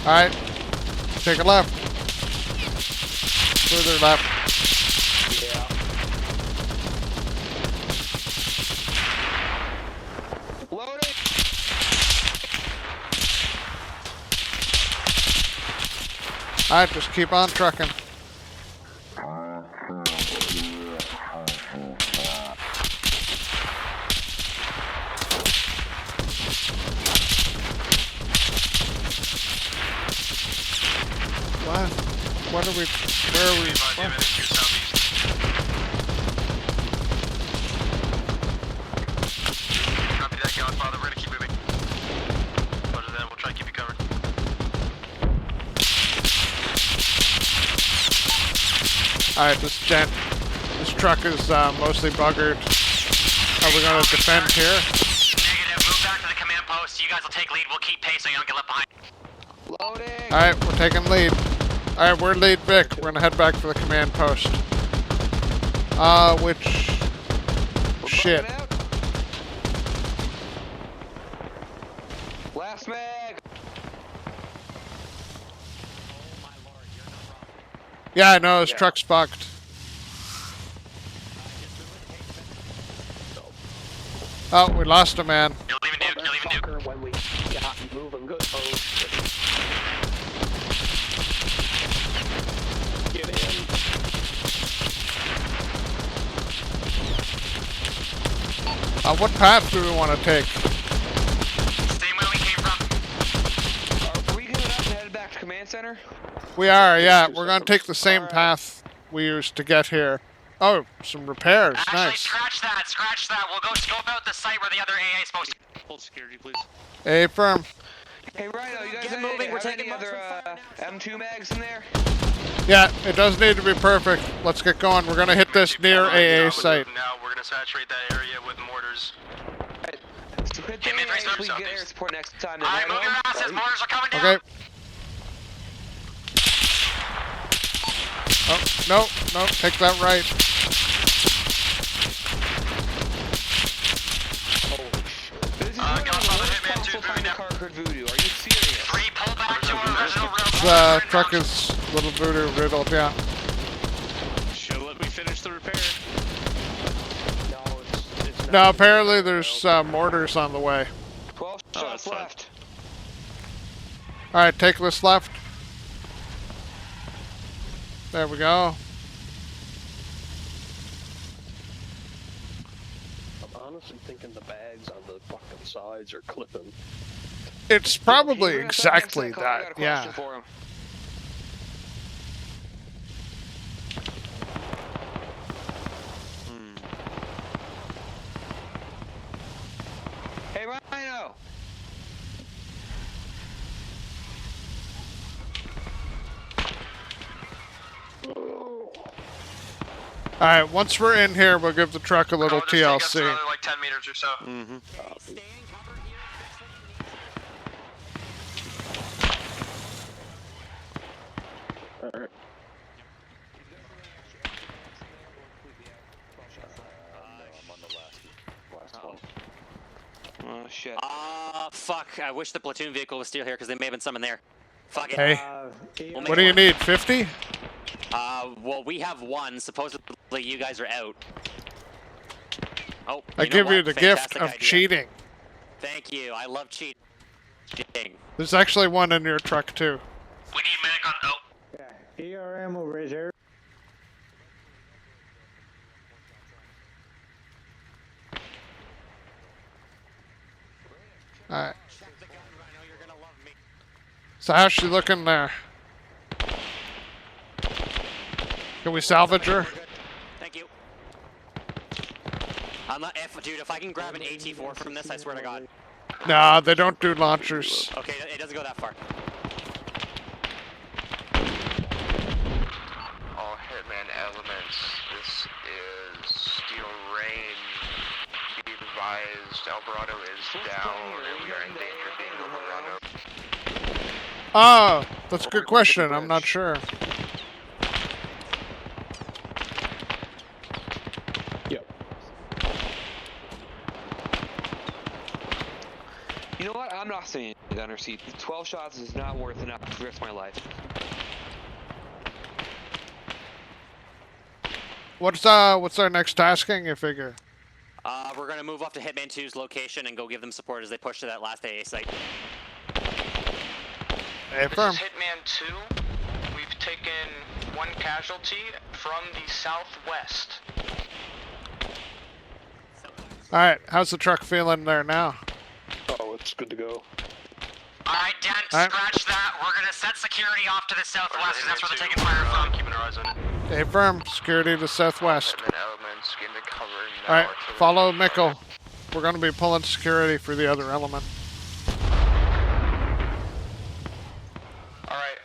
Alright, take a left. Further left. Yeah. Loading! Alright, just keep on trucking. What? What are we... Where are we from? Copy that, Godfather. We're gonna keep moving. Go to them. We'll try to keep you covered. Alright, this truck is mostly buggered. Are we going to defend here? Negative. Move back to the command post. You guys will take lead. We'll keep pace so you don't get left behind. Loading! Alright, we're taking lead. Alright, we're lead Vic. We're going to head back to the command post. shit. Last mag. Yeah, I know, his truck's fucked. Oh, we lost a man. You're leaving Duke. You're leaving Duke. When we got moving good. Oh, shit. Get in. What path do we want to take? Same way we came from. Are we giving up and headed back to command center? We are, yeah. We're going to take the same path we used to get here. Oh, some repairs. Actually, Nice. scratch that. Scratch that. We'll go scope out the site where the other AA is supposed to. Hold security, please. A firm. Hey, Rhino, you guys Get moving, we're have taking any other M2 mags in there? Yeah, it does need to be perfect. Let's get going. We're going to hit this near AA site. Now we're gonna saturate that area with mortars. So good thing if we get air support next time. Alright, move your asses. Mortars are coming down. Okay. Oh, no, no, take that right. This is one of the worst possible time to conquer voodoo. Are you serious? 3, pull back to our original route. The truck is a little voodoo riddled, yeah. Should let me finish the repair. No, apparently there's mortars on the way. 12 shots left. Alright, take this left. There we go. I'm honestly thinking the bags on the fucking sides are clipping. It's probably exactly that, yeah. Hey, Rhino! Alright, once we're in here, we'll give the truck a little Take us TLC. another like 10 meters or so. Mm-hmm. Alright. Oh, shit. Fuck. I wish the platoon vehicle was still here because they may have been some in there. Fuck it. Hey, We'll make what do it you work. need, 50? Well, we have one. Supposedly, you guys are out. Oh, I give you the gift of cheating. Thank you. I love cheating. There's actually one in your truck, too. We need medic on. Oh. Yeah, ERM over here. Alright. So how's she looking there? Can we salvage her? Thank you. I'm not, dude, if I can grab an AT-4 from this, I swear to God. Nah, they don't do launchers. Okay, it doesn't go that far. All Hitman elements, this is Steel Rain. Be advised, Alvarado is down and we are in danger of being overrun. Oh, that's a good question. I'm not sure. Yep. You know what? I'm not saying it on her seat. 12 shots is not worth enough to risk my life. What's our next tasking, you figure? We're gonna move off to Hitman 2's location and go give them support as they push to that last AA site. Hey, This firm. is Hitman 2. We've taken one casualty from the southwest. Alright, how's the truck feeling there now? Oh, it's good to go. Alright, Dent, Alright. scratch that. We're gonna set security off to the southwest because that's where they're taking fire from. Keeping our eyes on it. Hey, firm. Security to southwest. Hitman elements, get into cover now. Alright, follow Mikkel. We're going to be pulling security for the other element. Alright.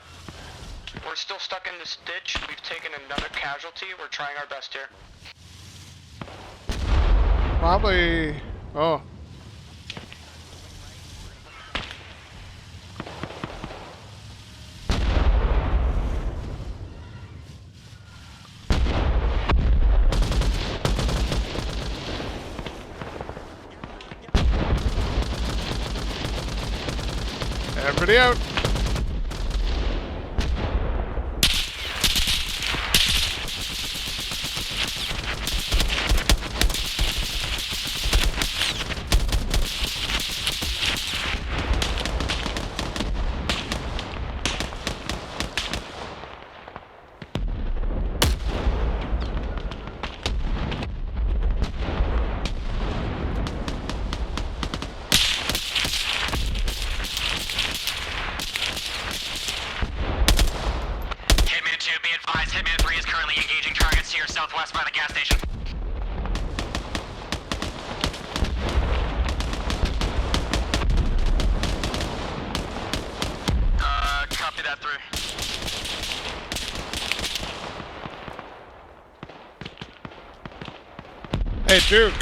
We're still stuck in this ditch. We've taken another casualty. We're trying our best here. Probably... Oh. Pretty out. Hitman 3 is currently engaging targets here southwest by the gas station. Copy that 3. Hey, Duke.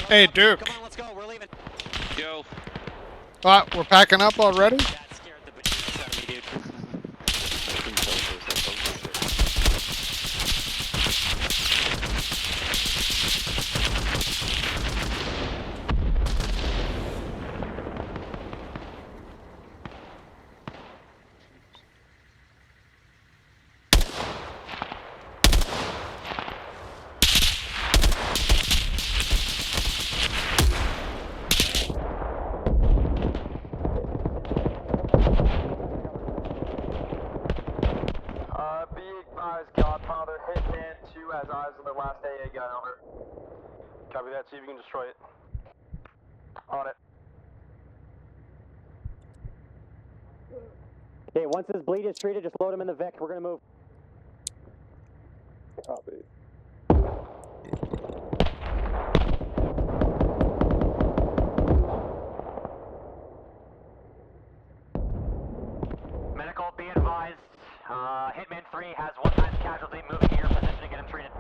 Hey, Duke. Come on, let's go. We're leaving. Yo. We're packing up already? That scared the bejesus out of me, dude. Be advised, Godfather, Hitman 2 has eyes on the last AA gun, over. Copy that, see if you can destroy it. On it. Okay, once this bleed is treated, just load him in the Vic. We're gonna move. Copy. Medical, be advised. Hitman 3 has one mass casualty moving to your position to get him treated.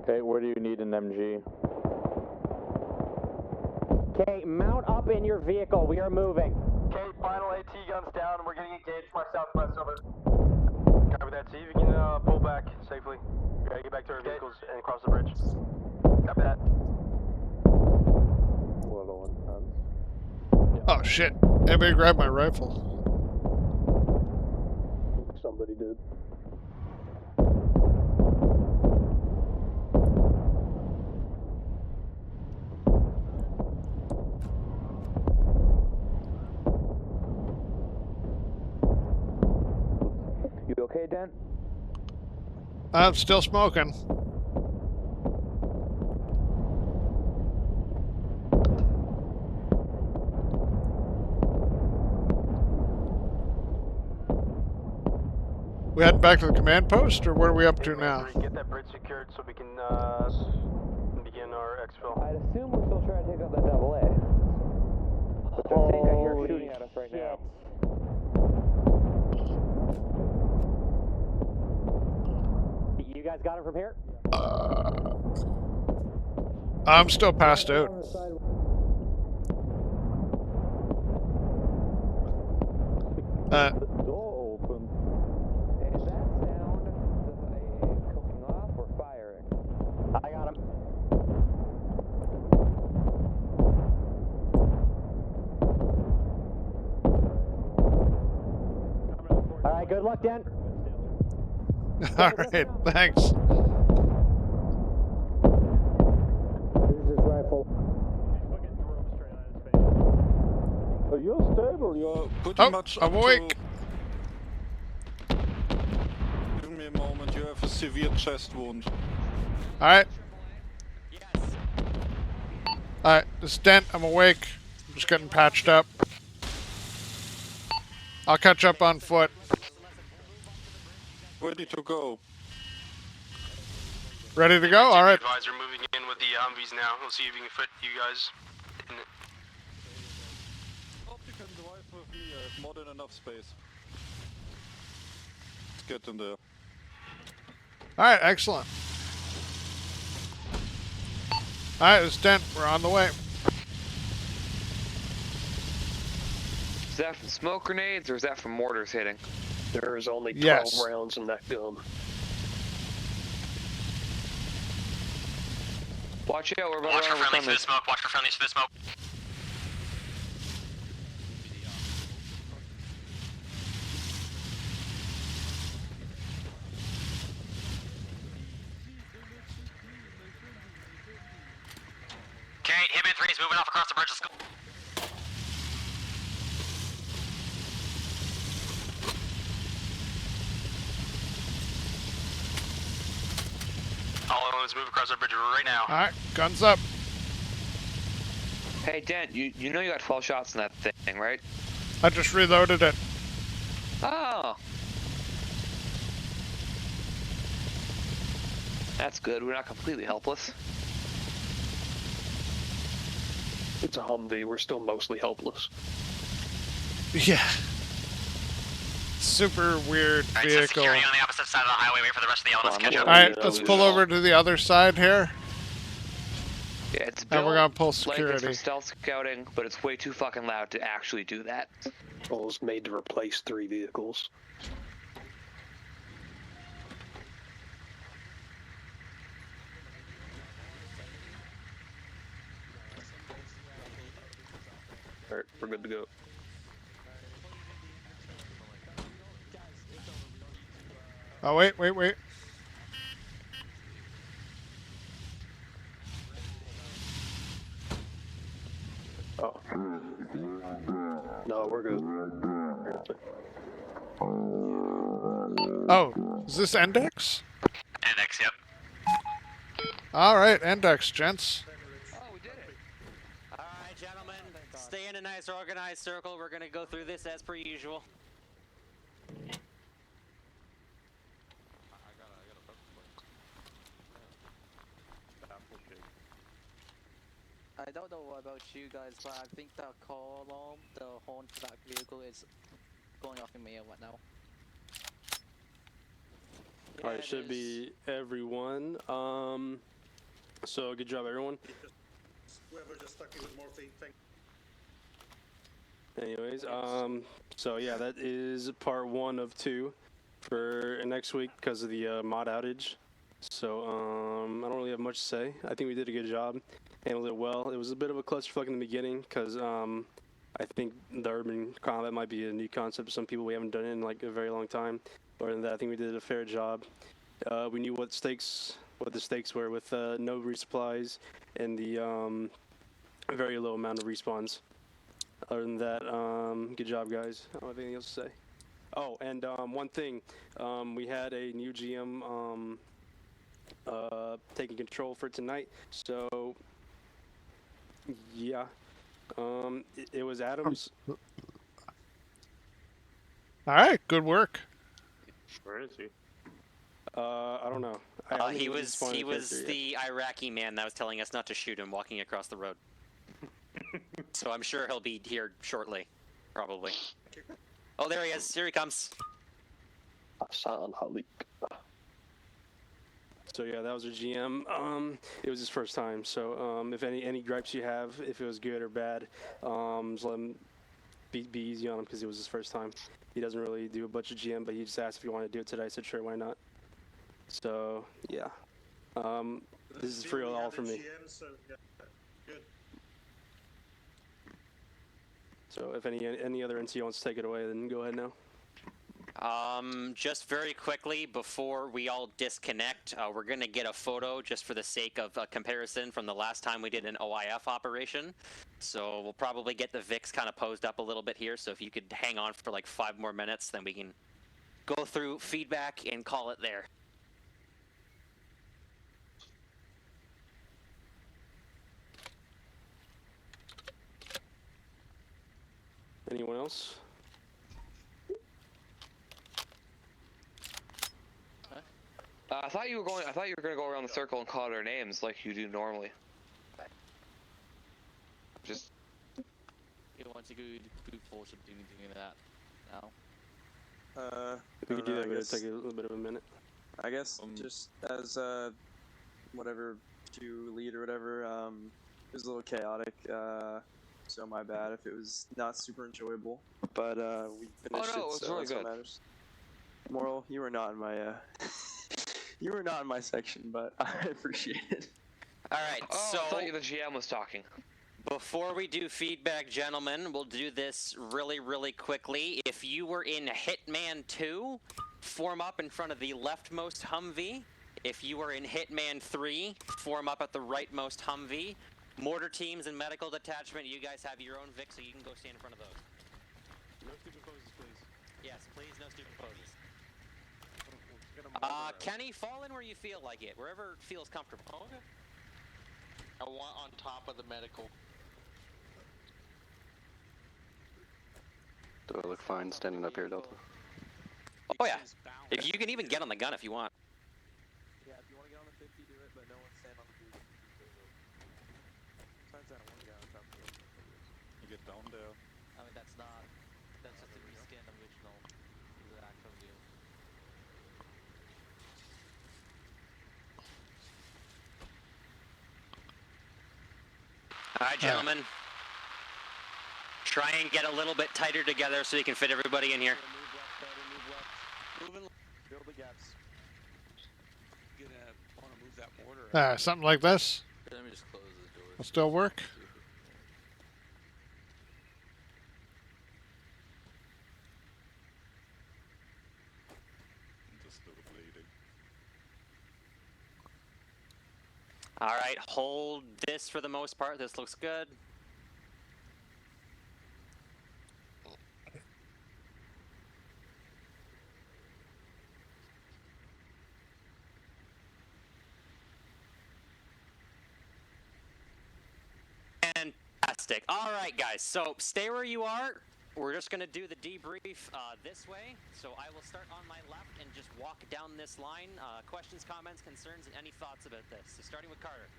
Okay, where do you need an MG? Okay, mount up in your vehicle. We are moving. Okay, final AT guns down, and we're getting engaged from our southwest, over. Copy that, see if you can pull back safely. We gotta get back to our vehicles and cross the bridge. Copy that. Oh, shit. Anybody grab my rifle? Somebody did. You okay, Dan? I'm still smoking. We heading back to the command post, or what are we up to now? Get that bridge secured so we can begin our exfil. I'd assume we're still trying to take out that double A. I think I hear shooting at us right now. You guys got him from here? I'm still passed out. Door open. Is that sound a cooking off or firing? I got him. All right, good luck, Dan. All right, thanks. Here's his rifle. You're stable. You're pretty much I'm up awake. to... Give me a moment. You have a severe chest wound. Alright. Alright, this dent, I'm awake. I'm just getting patched up. I'll catch up on foot. Ready to go. Ready to go? Alright. Advisor moving in with the Humvees now. We'll see if we can fit you guys in it. Hope you can drive with me. I have more than enough space. Let's get in there. Alright, excellent. Alright, this dent, we're on the way. Is that from smoke grenades or is that from mortars hitting? There's only 12 rounds in that gun. Watch out, we're about Watch to for run over friendlies through the friendlies. smoke. Watch for friendlies through the smoke. Okay, Hitman 3 is moving off across the bridge. Let's go. All elements move across our bridge right now. Alright, guns up. Hey Dent, you know you got 12 shots in that thing, right? I just reloaded it. Oh. That's good, we're not completely helpless. It's a Humvee, we're still mostly helpless. Yeah. Super weird Alright, so vehicle. security on the opposite side of the highway. Wait for the rest of the elements to catch up. Alright, let's pull over to the other side here. Yeah, it's And built we're gonna pull like it's for security. stealth scouting, but it's way too fucking loud to actually do that. Well, it's made to replace 3 vehicles. Alright, we're good to go. Oh, wait. Oh. No, we're good. Oh, is this Index? Index, yep. Alright, Index, gents. Alright, gentlemen, stay in a nice organized circle. We're gonna go through this as per usual. I don't know about you guys, but I think that call alarm, the horn for that vehicle is going off in my ear right now. Alright, should be everyone. So good job, everyone. Whoever just stuck me with more feet. Anyways, so yeah, that is part 1 of 2 for next week because of the mod outage. So I don't really have much to say. I think we did a good job, handled it well. It was a bit of a clusterfuck in the beginning because I think the urban combat might be a new concept to some people. We haven't done it in like a very long time. Other than that, I think we did a fair job. We knew what the stakes were with no resupplies and the very low amount of respawns. Other than that, good job, guys. I don't have anything else to say. Oh, and one thing, we had a new GM taking control for tonight. So, yeah, it was Adams. Alright, good work. Where is he? I don't know. He was the Iraqi man that was telling us not to shoot him walking across the road. So I'm sure he'll be here shortly, probably. Oh, there he is. Here he comes. Hassan Halik. So yeah, that was our GM. It was his first time. So if any gripes you have, if it was good or bad, just let him be easy on him because it was his first time. He doesn't really do a bunch of GM, but he just asked if you want to do it today. I said sure, why not? So yeah, this is free all for me. So if any other NC wants to take it away, then go ahead now. Just very quickly before we all disconnect, we're going to get a photo just for the sake of a comparison from the last time we did an OIF operation. So we'll probably get the VIX kind of posed up a little bit here. So if you could hang on for like 5 more minutes, then we can go through feedback and call it there. Anyone else? I thought you were going to go around the circle and call their names like you do normally. Just. You want to go group force or doing that now? We could do that, but it'd guess- take a little bit of a minute. I guess just as whatever to lead or whatever, it was a little chaotic. So my bad if it was not super enjoyable. But we finished it it, was so really that's what good. matters. Moral, you were not in my you were not in my section, but I appreciate it. All right, so I thought the GM was talking. Before we do feedback, gentlemen, we'll do this really, really quickly. If you were in Hitman 2, form up in front of the leftmost Humvee. If you are in Hitman 3, form up at the rightmost Humvee. Mortar teams and medical detachment, you guys have your own Vic, so you can go stand in front of those. No stupid poses, please. Yes, please, no stupid poses. Kenny, fall in where you feel like it, wherever feels comfortable. Okay. I want on top of the medical. Do I look fine standing up here, Delta? Oh yeah. If you can even get on the gun if you want. Yeah, if you want to get on the 50, do it, but no one stand on the booth. Besides that one guy on top of it. You get down there. I mean, that's just a reskin original. The actual view. All right, gentlemen. Try and get a little bit tighter together so you can fit everybody in here. Moving, build the gaps. Gonna want to move that mortar. Something like this. Let me just close the door. Will still work. Just a little bleeding. All right, hold this for the most part. This looks good. Fantastic. All right, guys. So stay where you are. We're just going to do the debrief this way. So I will start on my left and just walk down this line. Questions, comments, concerns, and any thoughts about this. So starting with Carter.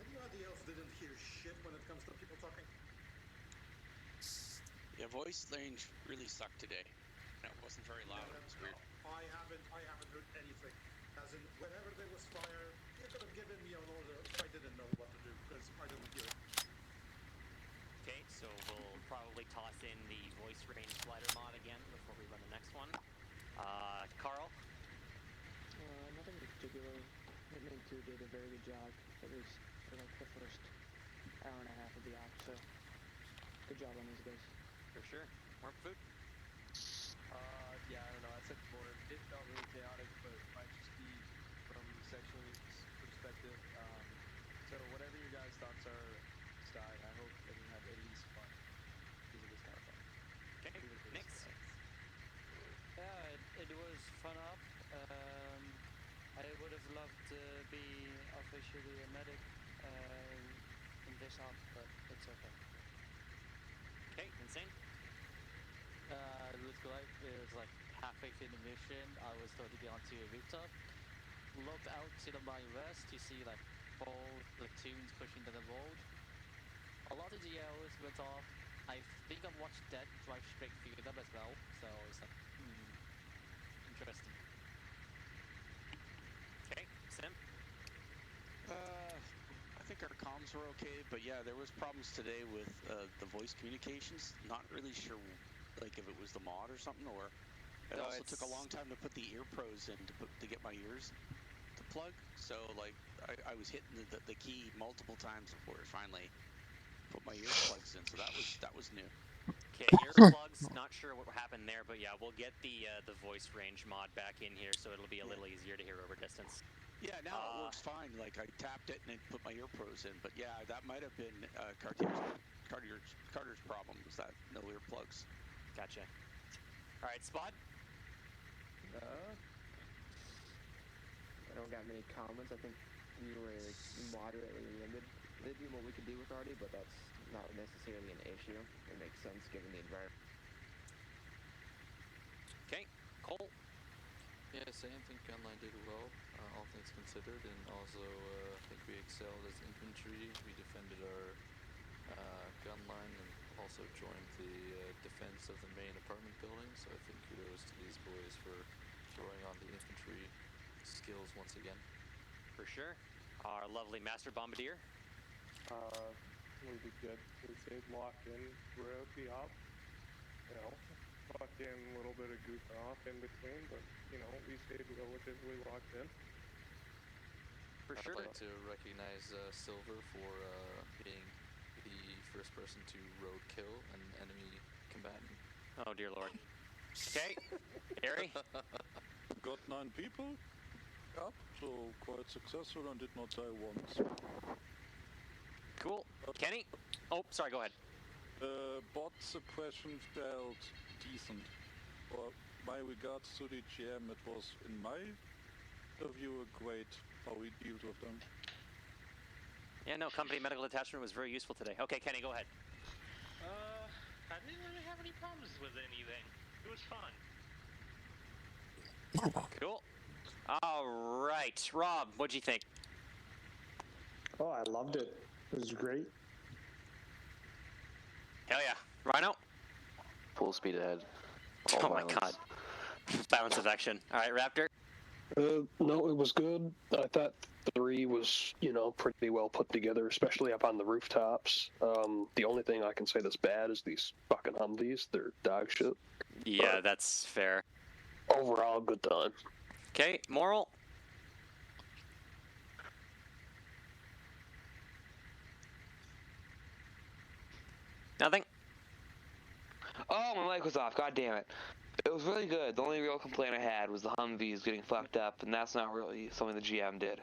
Anybody else didn't hear shit when it comes to people talking? Yeah, voice range really sucked today. It wasn't very loud. It was weird. I haven't heard anything. As in, whenever there was fire, you could have given me an order if I didn't know what to do, because I didn't hear it. Okay, so we'll probably toss in the voice range slider mod again before we run the next one. Carl? Nothing in particular. Hitman 2 did a very good job, at least for like the first hour and a half of the op, so good job on these guys. For sure. More food? Yeah, I don't know. I said before, it felt really chaotic, but it might just be from the section perspective. So whatever your guys' thoughts are, Sky, I hope that you have at least fun. Because it was kind of fun. Okay, next. Yeah, it was fun up. I would have loved to be officially a medic in this op, but it's okay. Okay, insane. It was like halfway through the mission. I was going to get onto a rooftop. Looked out to my west to see like 4 platoons pushing to the road. A lot of GLs went off. I think I watched that drive straight through them as well. So it's like, interesting. Okay, Sim? I think our comms were okay, but yeah, there was problems today with the voice communications. Not really sure, like if it was the mod or something, or it No, also it's- took a long time to put the ear pros in to get my ears to plug. So like I was hitting the key multiple times before it finally put my ear plugs in. So that was new. Okay, earplugs. Not sure what happened there, but yeah, we'll get the voice range mod back in here, so it'll be a little easier to hear over distance. Yeah, now it works fine. Like I tapped it and it put my ear pros in, but yeah, that might have been Carter's problem. Was that no earplugs? Gotcha. All right, Spot. I don't got many comments. I think we were moderately limited in what we could do with Artie, but that's not necessarily an issue. It makes sense given the environment. Okay, Cole. Yeah, same. I think Gunline did well, all things considered, and also I think we excelled as infantry. We defended our gun line and also joined the defense of the main apartment building, so I think kudos to these boys for throwing on the infantry skills once again. For sure. Our lovely Master Bombardier. We did good. We stayed locked in throughout the op. You know, fucking a little bit of goofing off in between, but you know, we stayed relatively locked in. For sure. I'd like to recognize Silver for being the first person to road kill an enemy combatant. Oh dear lord. Okay, Harry. Got 9 people up, so quite successful and did not die once. Cool. Kenny? Oh, sorry, go ahead. Bot suppression felt decent. Well, my regards to the GM, it was, in my view, great how we dealt with them. Yeah, no, company medical attachment was very useful today. Okay, Kenny, go ahead. I didn't really have any problems with anything. It was fun. Cool. All right, Rob, what'd you think? Oh, I loved it. It was great. Hell yeah. Rhino? Full speed ahead. Oh my god. Balance of action. All right, Raptor? No, it was good. I thought 3 was, you know, pretty well put together, especially up on the rooftops. The only thing I can say that's bad is these fucking Humvees. They're dog shit. Yeah, that's fair. Overall, good time. Okay, Moral? Nothing? Oh, my mic was off. God damn it. It was really good. The only real complaint I had was the Humvees getting fucked up, and that's not really something the GM did.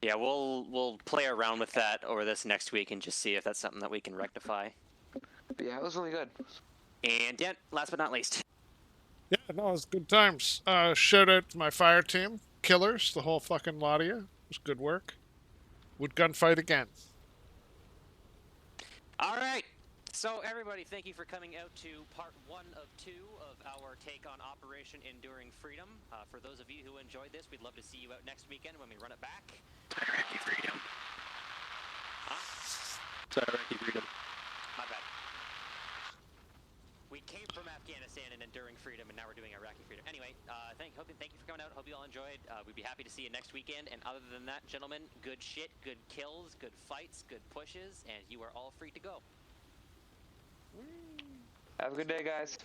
Yeah, we'll play around with that over this next week and just see if that's something that we can rectify. But yeah, it was really good. And yeah, last but not least. Yeah, no, it was good times. Shout out to my fire team, killers, the whole fucking lot of you. It was good work. Would gunfight again. All right. So everybody, thank you for coming out to part 1 of 2 of our take on Operation Enduring Freedom. For those of you who enjoyed this, we'd love to see you out next weekend when we run it back. Iraqi Freedom. Huh? Iraqi Freedom. My bad. We came from Afghanistan and Enduring Freedom, and now we're doing Iraqi Freedom. Anyway, thank you for coming out. Hope you all enjoyed. We'd be happy to see you next weekend. And other than that, gentlemen, good shit, good kills, good fights, good pushes, and you are all free to go. Have a good day, guys.